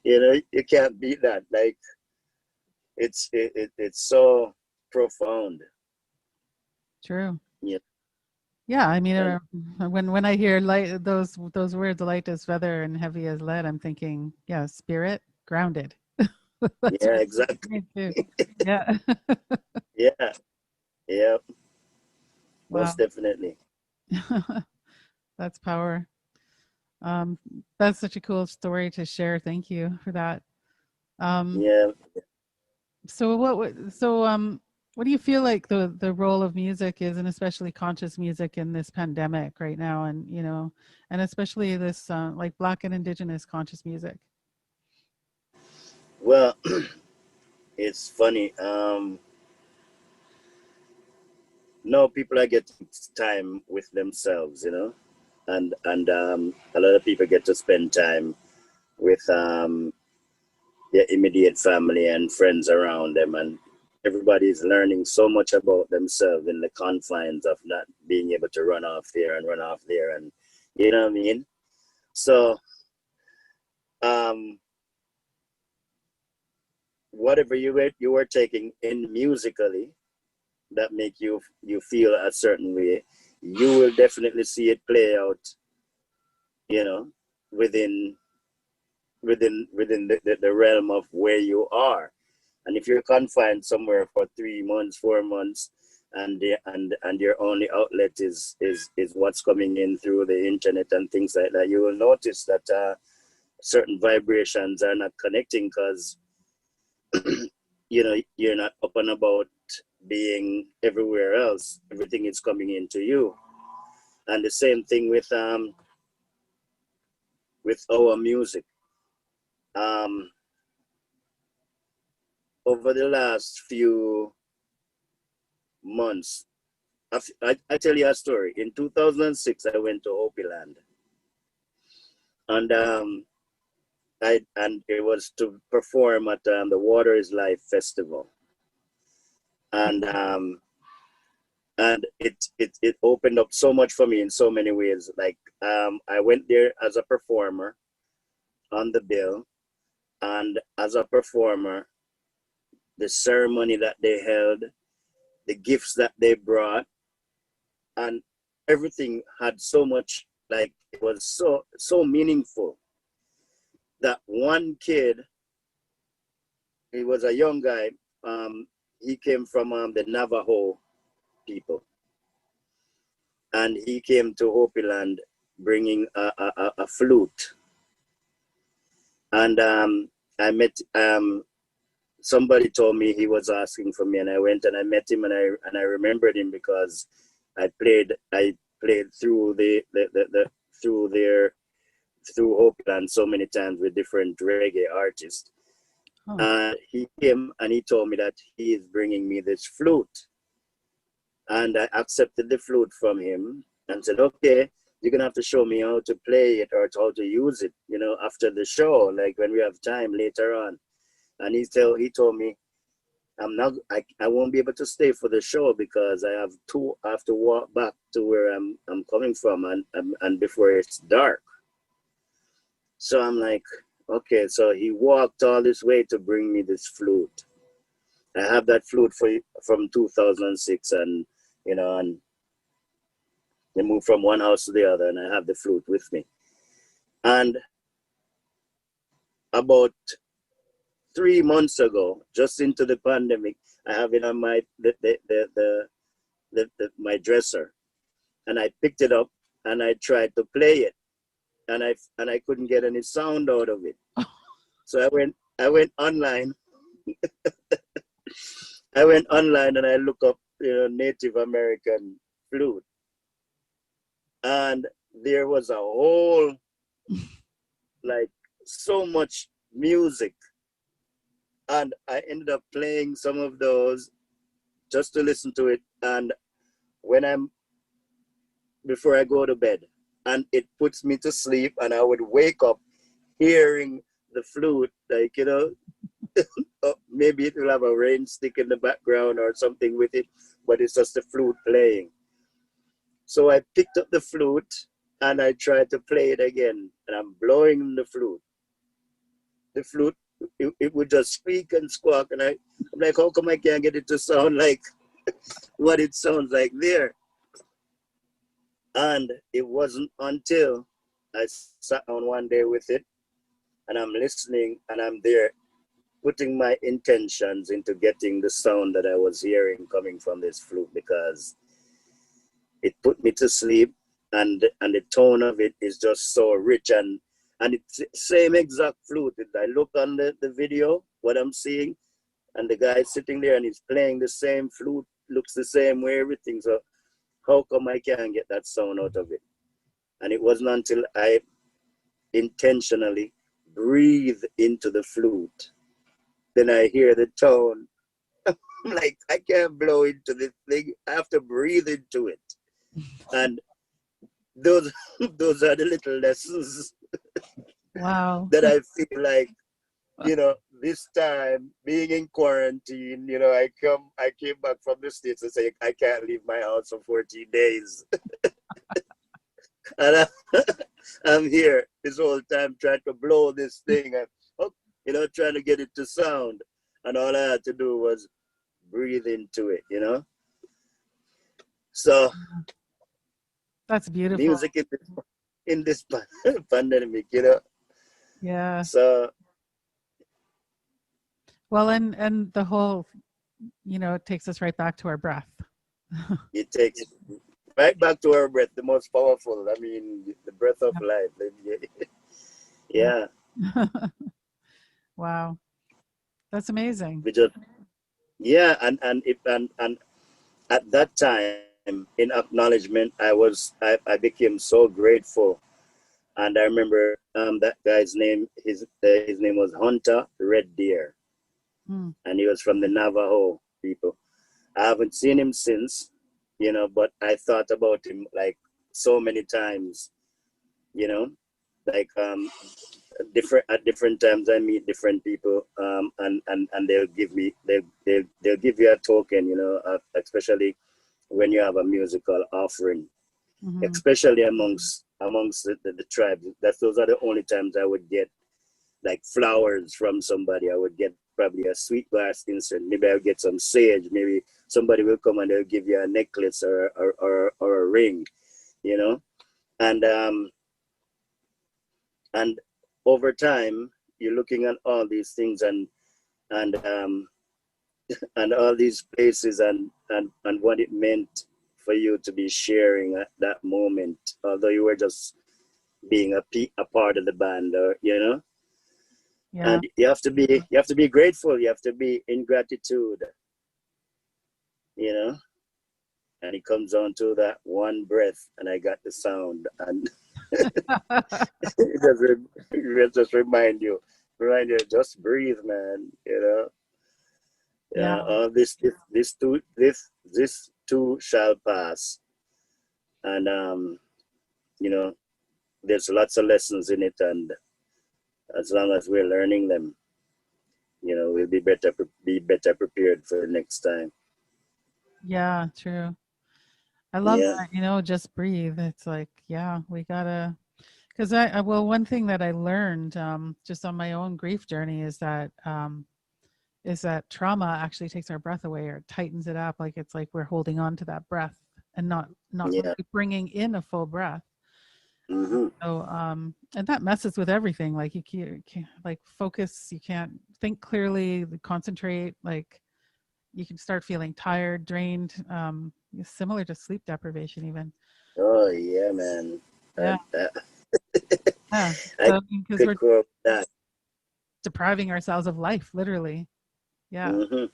You can't beat that. Like it's so profound. True. Yeah. Yeah, I mean, And when I hear light, those words, light as feather and heavy as lead, I'm thinking, yeah, spirit, grounded. That's yeah, what it's exactly. me too. Yeah. Yeah, yeah, Wow. most definitely. That's power. Um, that's such a cool story to share. Thank you for that. Um, Yeah. so what do you feel like the role of music is, and especially conscious music in this pandemic right now, and and especially this like Black and Indigenous conscious music? Well, it's funny. No, people are getting time with themselves, and a lot of people get to spend time with their immediate family and friends around them, and everybody's learning so much about themselves in the confines of not being able to run off here and run off there, and you know what I mean. So, um, whatever you were taking in musically that make you feel a certain way, you will definitely see it play out, you know, within the realm of where you are. And if you're confined somewhere for 3 months, 4 months, and your only outlet is what's coming in through the internet and things like that, you will notice that certain vibrations are not connecting because you're not up and about being everywhere else. Everything is coming into you. And the same thing with our music. Over the last few months, I tell you a story. In 2006, I went to Hopiland, and it was to perform at the Water is Life Festival, and it opened up so much for me in so many ways. Like I went there as a performer on the bill, and as a performer, the ceremony that they held, the gifts that they brought, and everything had so much, like it was so meaningful that one kid, he was a young guy, he came from the Navajo people, and he came to Hopiland bringing a flute, and I met somebody told me he was asking for me, and I went and I met him, and I remembered him because I played through through Hopeland so many times with different reggae artists. Oh. He came and he told me that he is bringing me this flute, and I accepted the flute from him and said, okay, you're gonna have to show me how to play it or how to use it, after the show, like when we have time later on. And he told me, I won't be able to stay for the show because I have to walk back to where I'm coming from and before it's dark. So I'm like, okay, so he walked all this way to bring me this flute. I have that flute from 2006, and and they moved from one house to the other, and I have the flute with me. And about 3 months ago, just into the pandemic, I have it on my my dresser, and I picked it up and I tried to play it, and I couldn't get any sound out of it. So I went online. I went online and I look up Native American flute, and there was a whole like so much music. And I ended up playing some of those just to listen to it. And before I go to bed, and it puts me to sleep, and I would wake up hearing the flute, like, maybe it will have a rain stick in the background or something with it, but it's just the flute playing. So I picked up the flute and I tried to play it again, and I'm blowing the flute. The flute, it would just squeak and squawk, and I'm like, how come I can't get it to sound like what it sounds like there? And it wasn't until I sat down one day with it, and I'm listening, and I'm there putting my intentions into getting the sound that I was hearing coming from this flute, because it put me to sleep, and the tone of it is just so rich, and it's the same exact flute. I look on the video, what I'm seeing, and the guy sitting there and he's playing the same flute, looks the same way, everything. So how come I can't get that sound out of it? And it wasn't until I intentionally breathe into the flute, then I hear the tone. I'm like, I can't blow into this thing. I have to breathe into it. And those are the little lessons. Wow. That I feel like, this time being in quarantine, I came back from the States and say I can't leave my house for 14 days. And I'm here this whole time trying to blow this thing and, trying to get it to sound. And all I had to do was breathe into it, So that's beautiful. Music in this pandemic, Yeah. So well, and the whole, it takes us right back to our breath. It takes right back to our breath, the most powerful. I mean, the breath of life. Yeah. Yeah, Wow. That's amazing. we just yeah, and at that time in acknowledgement, I became so grateful. And I remember that guy's name. His name was Hunter Red Deer, Mm. and he was from the Navajo people. I haven't seen him since, but I thought about him like so many times, you know, like different at different times I meet different people, and they'll give you a token, especially when you have a musical offering, Hmm. especially amongst the tribes. Those are the only times I would get like flowers from somebody. I would get probably a sweet grass insert. Maybe I'll get some sage. Maybe somebody will come and they'll give you a necklace or a ring, you know. And and over time, you're looking at all these things and and all these places and what it meant for you to be sharing at that moment, although you were just being a part of the band, or Yeah. and you have to be grateful. You have to be in gratitude, you know. And it comes down to that one breath, and I got the sound, and it just remind you, just breathe, man. Yeah. Yeah, all this too shall pass, and you know, there's lots of lessons in it, and as long as we're learning them, we'll be better prepared for next time. Yeah. True. I love Yeah, that. Just breathe. It's like, yeah, we gotta. Because well, one thing that I learned just on my own grief journey is that trauma actually takes our breath away or tightens it up. Like it's like we're holding on to that breath and not yeah. really bringing in a full breath. Mm-hmm. So and that messes with everything. Like you can't like focus. You can't think clearly, concentrate. Like you can start feeling tired, drained. Similar to sleep deprivation, even. Oh yeah, man. Yeah, yeah. I So because could we're go with that. depriving ourselves of life, literally. Yeah. Mm-hmm.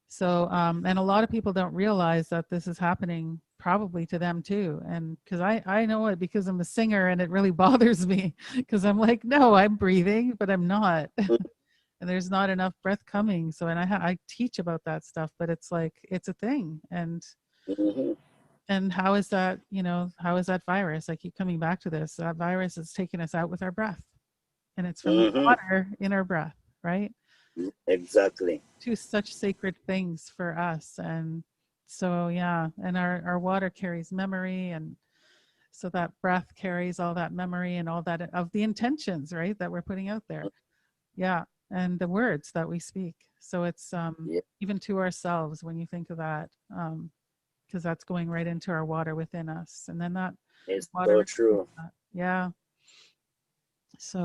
So, and a lot of people don't realize that this is happening probably to them too. And because I know it because I'm a singer and it really bothers me because I'm like, no, I'm breathing, but I'm not. And there's not enough breath coming. So, and I teach about that stuff, but it's like, it's a thing. Mm-hmm. And how is that, how is that virus? I keep coming back to this. That virus is taking us out with our breath and it's from the Mm-hmm. water in our breath, right? Exactly. Two such sacred things for us. And so yeah, and our water carries memory, and so that breath carries all that memory and all that of the intentions, right, that we're putting out there. Yeah. And the words that we speak. So it's Yeah, even to ourselves when you think of that, because that's going right into our water within us, and then that it's water so receives true. that. Yeah. So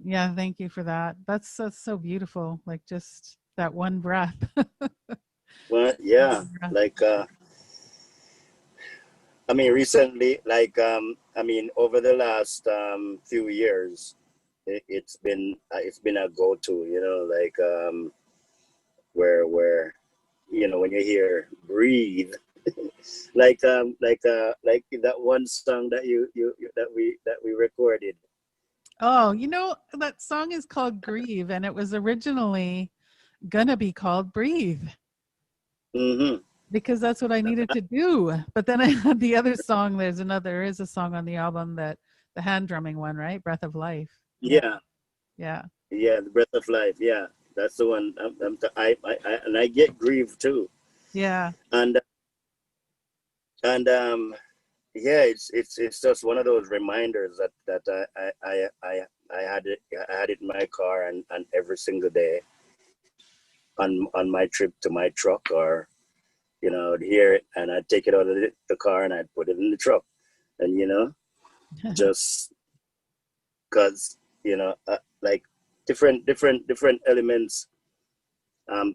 yeah, thank you for that. That's so beautiful, like just that one breath. Well, yeah, One breath. like I mean, recently, like over the last few years, it's been a go-to, like where when you hear breathe, like that one song that we recorded. Oh, that song is called Grieve, and it was originally gonna be called Breathe Mm-hmm. because that's what I needed to do. But then I had the other song. There is a song on the album, that the hand drumming one, right? Breath of Life. Yeah, Yeah, yeah, yeah, the breath of life. Yeah, that's the one. And I get grieved too, yeah. and and yeah, it's just one of those reminders that I had it in my car, and every single day on my trip to my truck, or I'd hear it and I'd take it out of the car and I'd put it in the truck, and just because like different elements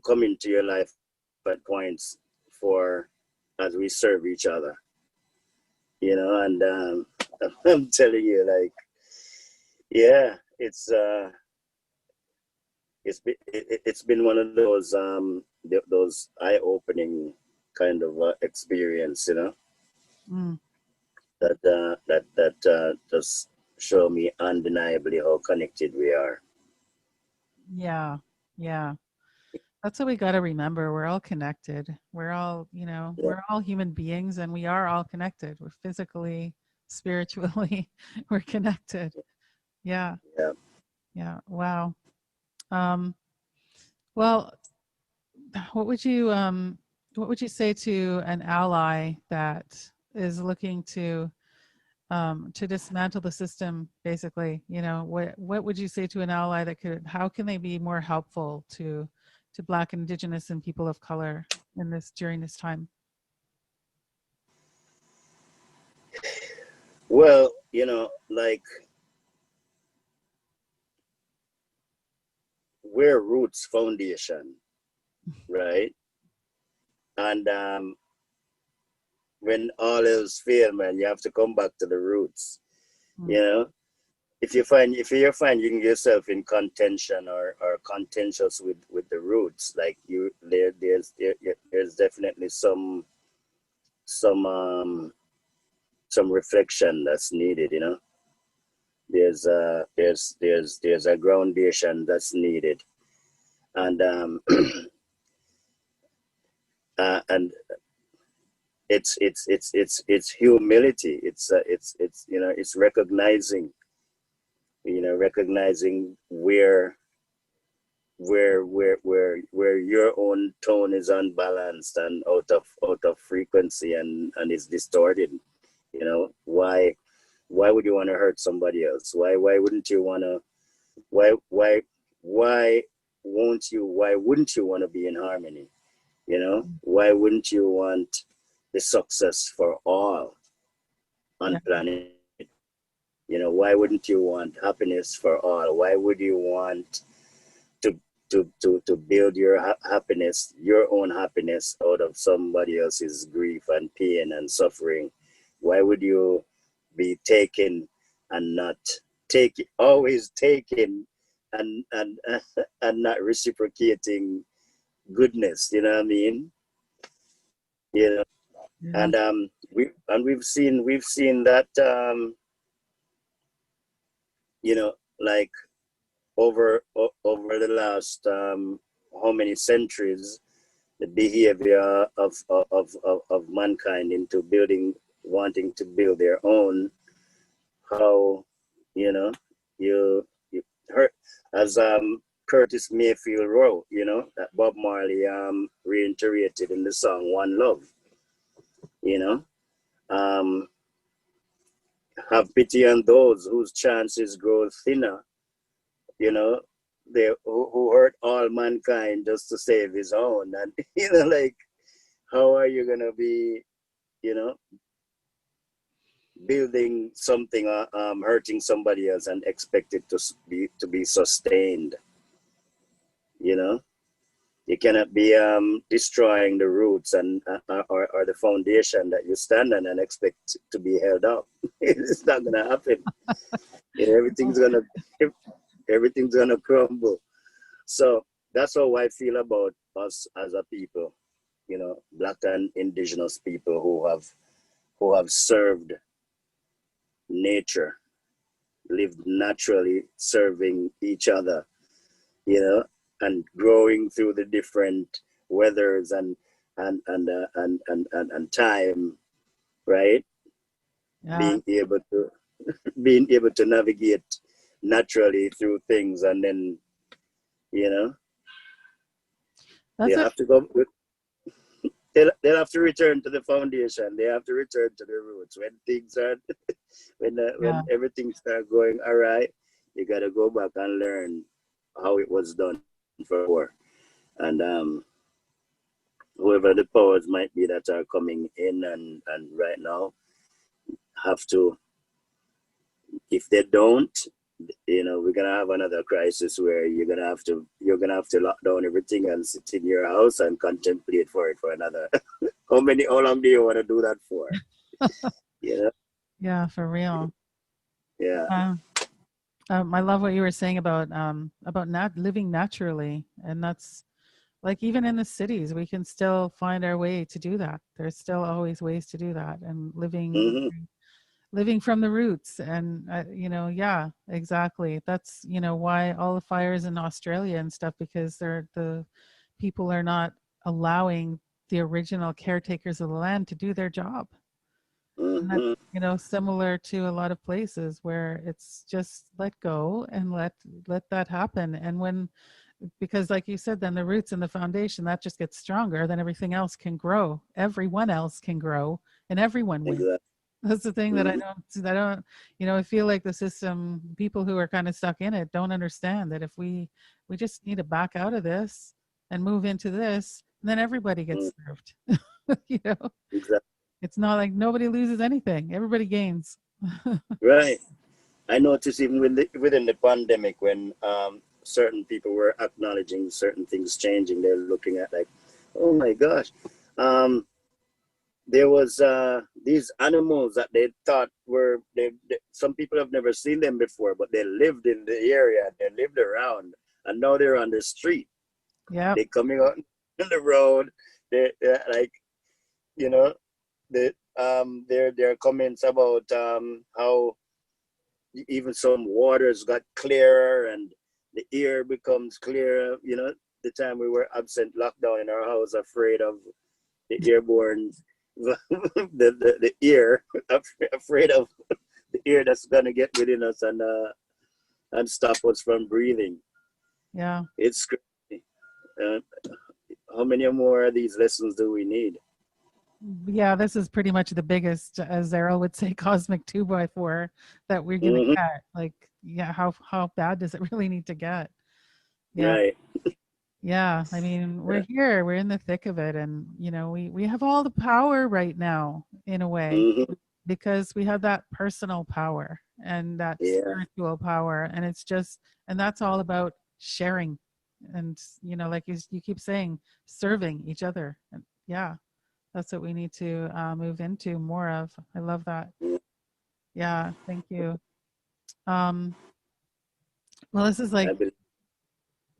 come into your life at points for as we serve each other, you know. And I'm telling you, like, yeah, it's been one of those eye-opening kind of experience, you know, Mm. that just show me undeniably how connected we are. Yeah. Yeah. That's what we got to remember. We're all connected. We're all, Yeah, we're all human beings and we are all connected. We're physically, spiritually, we're connected. Yeah. yeah. Yeah. Wow. Um, well, what would you say to an ally that is looking to dismantle the system, basically? What would you say to an ally that could, how can they be more helpful to Black, Indigenous, and people of color in this, during this time? Well, you know, like, we're Roots Foundation, right? And when all else fail, man, you have to come back to the roots. Mm. You know, if you're finding yourself in contention or contentious with the roots, like there's definitely some some reflection that's needed. You know, there's a groundation that's needed, and and it's humility. It's you know, it's recognizing where your own tone is unbalanced and out of frequency, and is distorted. You know, why would you want to hurt somebody else? Why wouldn't you want to? Why why wouldn't you want to be in harmony? You know, why wouldn't you want the success for all Yeah. on planet? You know, why wouldn't you want happiness for all? Why would you want to to build your happiness, your own happiness, out of somebody else's grief and pain and suffering? Why would you be taken and not always taking and and not reciprocating goodness? You know what I mean? You know, Yeah. and we've seen that, you know, like, over the last, how many centuries, the behavior of mankind into wanting to build their own. How, you know, you heard, as Curtis Mayfield wrote, you know, that Bob Marley reiterated in the song "One Love." You know, um, have pity on those whose chances grow thinner. You know, who hurt all mankind just to save his own, and you know, like, how are you gonna be, you know, building something, hurting somebody else and expect it to be sustained? You know, you cannot be destroying the roots and or the foundation that you stand on and expect to be held up. It's not gonna happen. You know, everything's gonna crumble. So that's how I feel about us as a people. You know, Black and Indigenous people who have served nature, lived naturally, serving each other, you know, and growing through the different weathers and time, right? Yeah. Being able to navigate naturally through things, and then, you know, they That's a have to go. They'll have to return to the foundation. They have to return to the roots when things are when yeah. everything start going all right. You got to go back and learn how it was done before. And whoever the powers might be that are coming in and right now have to, if they don't, you know, we're gonna have another crisis where you're gonna have to lock down everything and sit in your house and contemplate for it for another how long do you want to do that for? You know? Yeah, for real. Yeah. Uh, I love what you were saying about not living naturally, and that's like even in the cities, we can still find our way to do that. There's still always ways to do that, and Hmm. living from the roots. And yeah, exactly. That's why all the fires in Australia and stuff, because the people are not allowing the original caretakers of the land to do their job. And that's Hmm. similar to a lot of places where it's just let go and let that happen. And when because like you said, then the roots and the foundation that just gets stronger, then everything else can grow, everyone else can grow, and everyone wins. Exactly. That's the thing that Hmm. I don't I feel like the system, people who are kind of stuck in it don't understand that if we just need to back out of this and move into this, and then everybody gets served. you know Exactly. it's not like nobody loses anything, everybody gains. Right. I noticed even within the pandemic, when certain people were acknowledging certain things changing, they're looking at like, oh my gosh, um, there was these animals that they thought were some people have never seen them before, but they lived in the area, they lived around, and now they're on the street. Yep. They're coming out on the road. They're like, you know, the their comments about how even some waters got clearer and the air becomes clearer. The time we were absent lockdown in our house, afraid of the airborne, the ear, afraid of the ear that's gonna get within us and stop us from breathing. Yeah. It's crazy. Uh, how many more of these lessons do we need? Yeah, this is pretty much the biggest, as Errol would say, cosmic 2x4 that we're gonna Hmm. get. Like, yeah, how bad does it really need to get? Yeah, Right. yeah. I mean, we're Yeah. here, we're in the thick of it, and we have all the power right now, in a way, Hmm. because we have that personal power and that Yeah. spiritual power, and it's just, and that's all about sharing, and like you keep saying, serving each other, and yeah. That's what we need to move into more of. I love that. Yeah, thank you. Um, well, this has I like believe.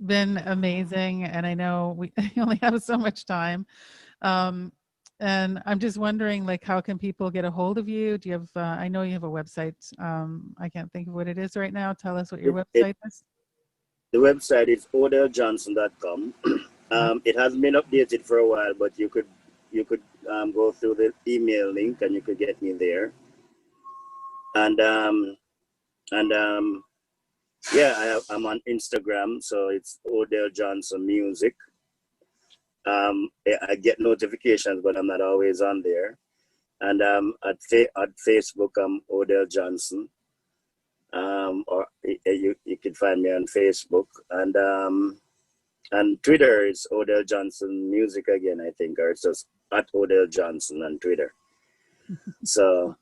been amazing, and I know we only have so much time. Um, and I'm just wondering, like, how can people get a hold of you? Do you have? I know you have a website. I can't think of what it is right now. Tell us what your It website is. The website is odeljohnson.com. Uh, It hasn't been updated for a while, but you could go through the email link and you could get me there. And and yeah, I'm on Instagram, so it's Odel Johnson Music. I get notifications, but I'm not always on there. And at Facebook, I'm Odel Johnson. Or you can find me on Facebook, and Twitter is Odell Johnson Music again, I think, or it's just at Odell Johnson on Twitter. So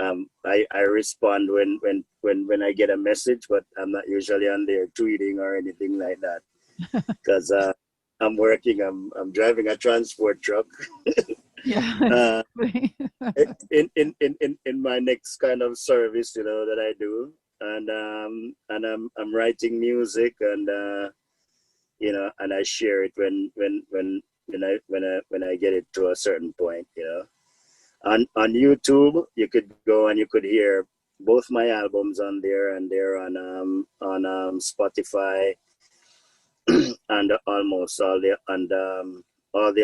I respond when I get a message, but I'm not usually on there tweeting or anything like that because I'm working. I'm driving a transport truck. yeah, uh, exactly. in my next kind of service, that I do, and I'm writing music and I share it when I get it to a certain point. On YouTube, you could go and you could hear both my albums on there, and they're on Spotify and almost all the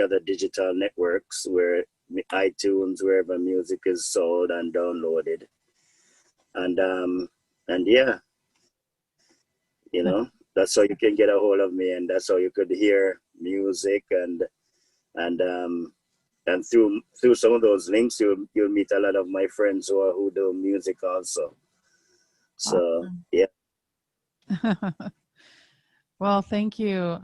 other digital networks where iTunes, wherever music is sold and downloaded, and yeah, that's how you can get a hold of me, and that's how you could hear music and and through some of those links you'll meet a lot of my friends who do music also. So Awesome. yeah. Well, thank you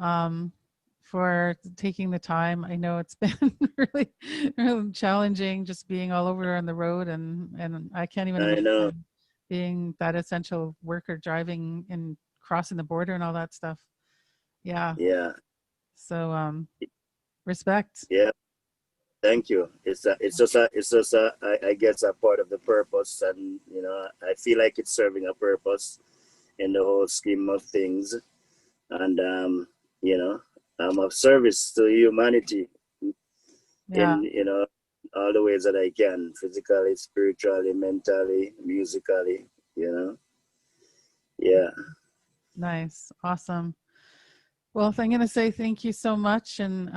for taking the time. I know it's been really, really challenging just being all over on the road, and I can't even I know. imagine being that essential worker driving and crossing the border and all that stuff. Yeah. Yeah. So respect. Yeah. Thank you. I guess a part of the purpose, and I feel like it's serving a purpose in the whole scheme of things, and you know, I'm of service to humanity Yeah, in all the ways that I can, physically, spiritually, mentally, musically. You know, yeah. nice. Awesome. Well, I'm going to say thank you so much, and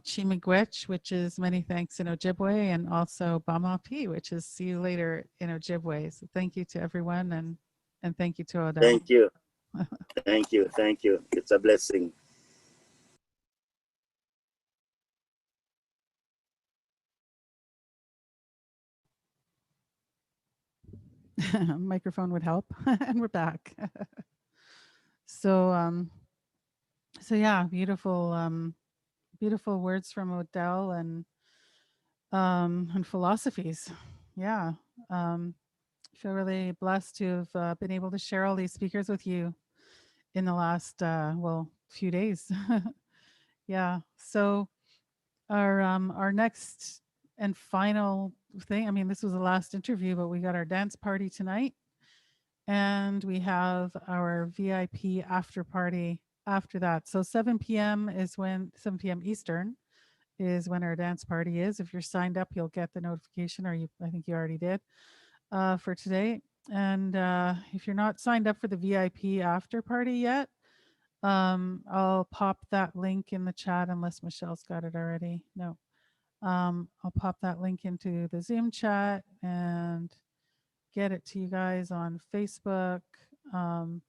Chimigwech, which is many thanks in Ojibwe, and also Bamapi, which is see you later in Ojibwe. So thank you to everyone, and thank you to Odel. Thank you, thank you, thank you. It's a blessing. Microphone would help, and we're back. So, so yeah, beautiful, beautiful words from Odell, and philosophies. Yeah, um, feel really blessed to have been able to share all these speakers with you in the last few days. Yeah. So our next and final thing. I mean, this was the last interview, but we got our dance party tonight, and we have our VIP after party after that. So 7 p.m. is when 7 p.m. Eastern is when our dance party is. If you're signed up, you'll get the notification, or I think you already did, for today. And if you're not signed up for the VIP after party yet, I'll pop that link in the chat unless Michelle's got it already. No. I'll pop that link into the Zoom chat and get it to you guys on Facebook. Um,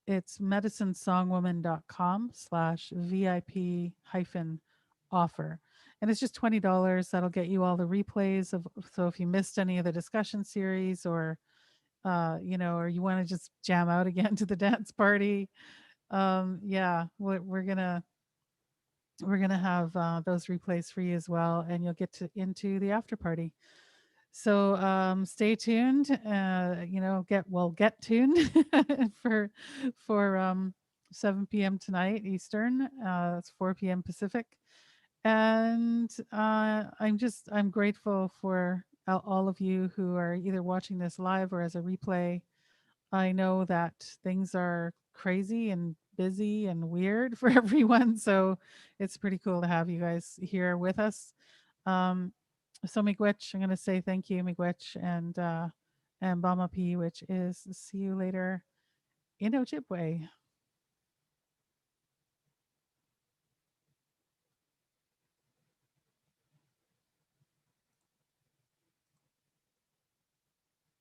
it's medicinesongwoman.com/VIP hyphen offer. And it's just $20. That'll get you all the replays of, so if you missed any of the discussion series, or or you want to just jam out again to the dance party, yeah, we're gonna have those replays for you as well, and you'll get to into the after party. So stay tuned. Get tuned for for 7 p.m. tonight Eastern. It's 4 p.m. Pacific, and I'm grateful for all of you who are either watching this live or as a replay. I know that things are crazy and busy and weird for everyone, so it's pretty cool to have you guys here with us. Um, so Miigwech, I'm going to say thank you, Miigwech, and Bama P, which is see you later in Ojibwe.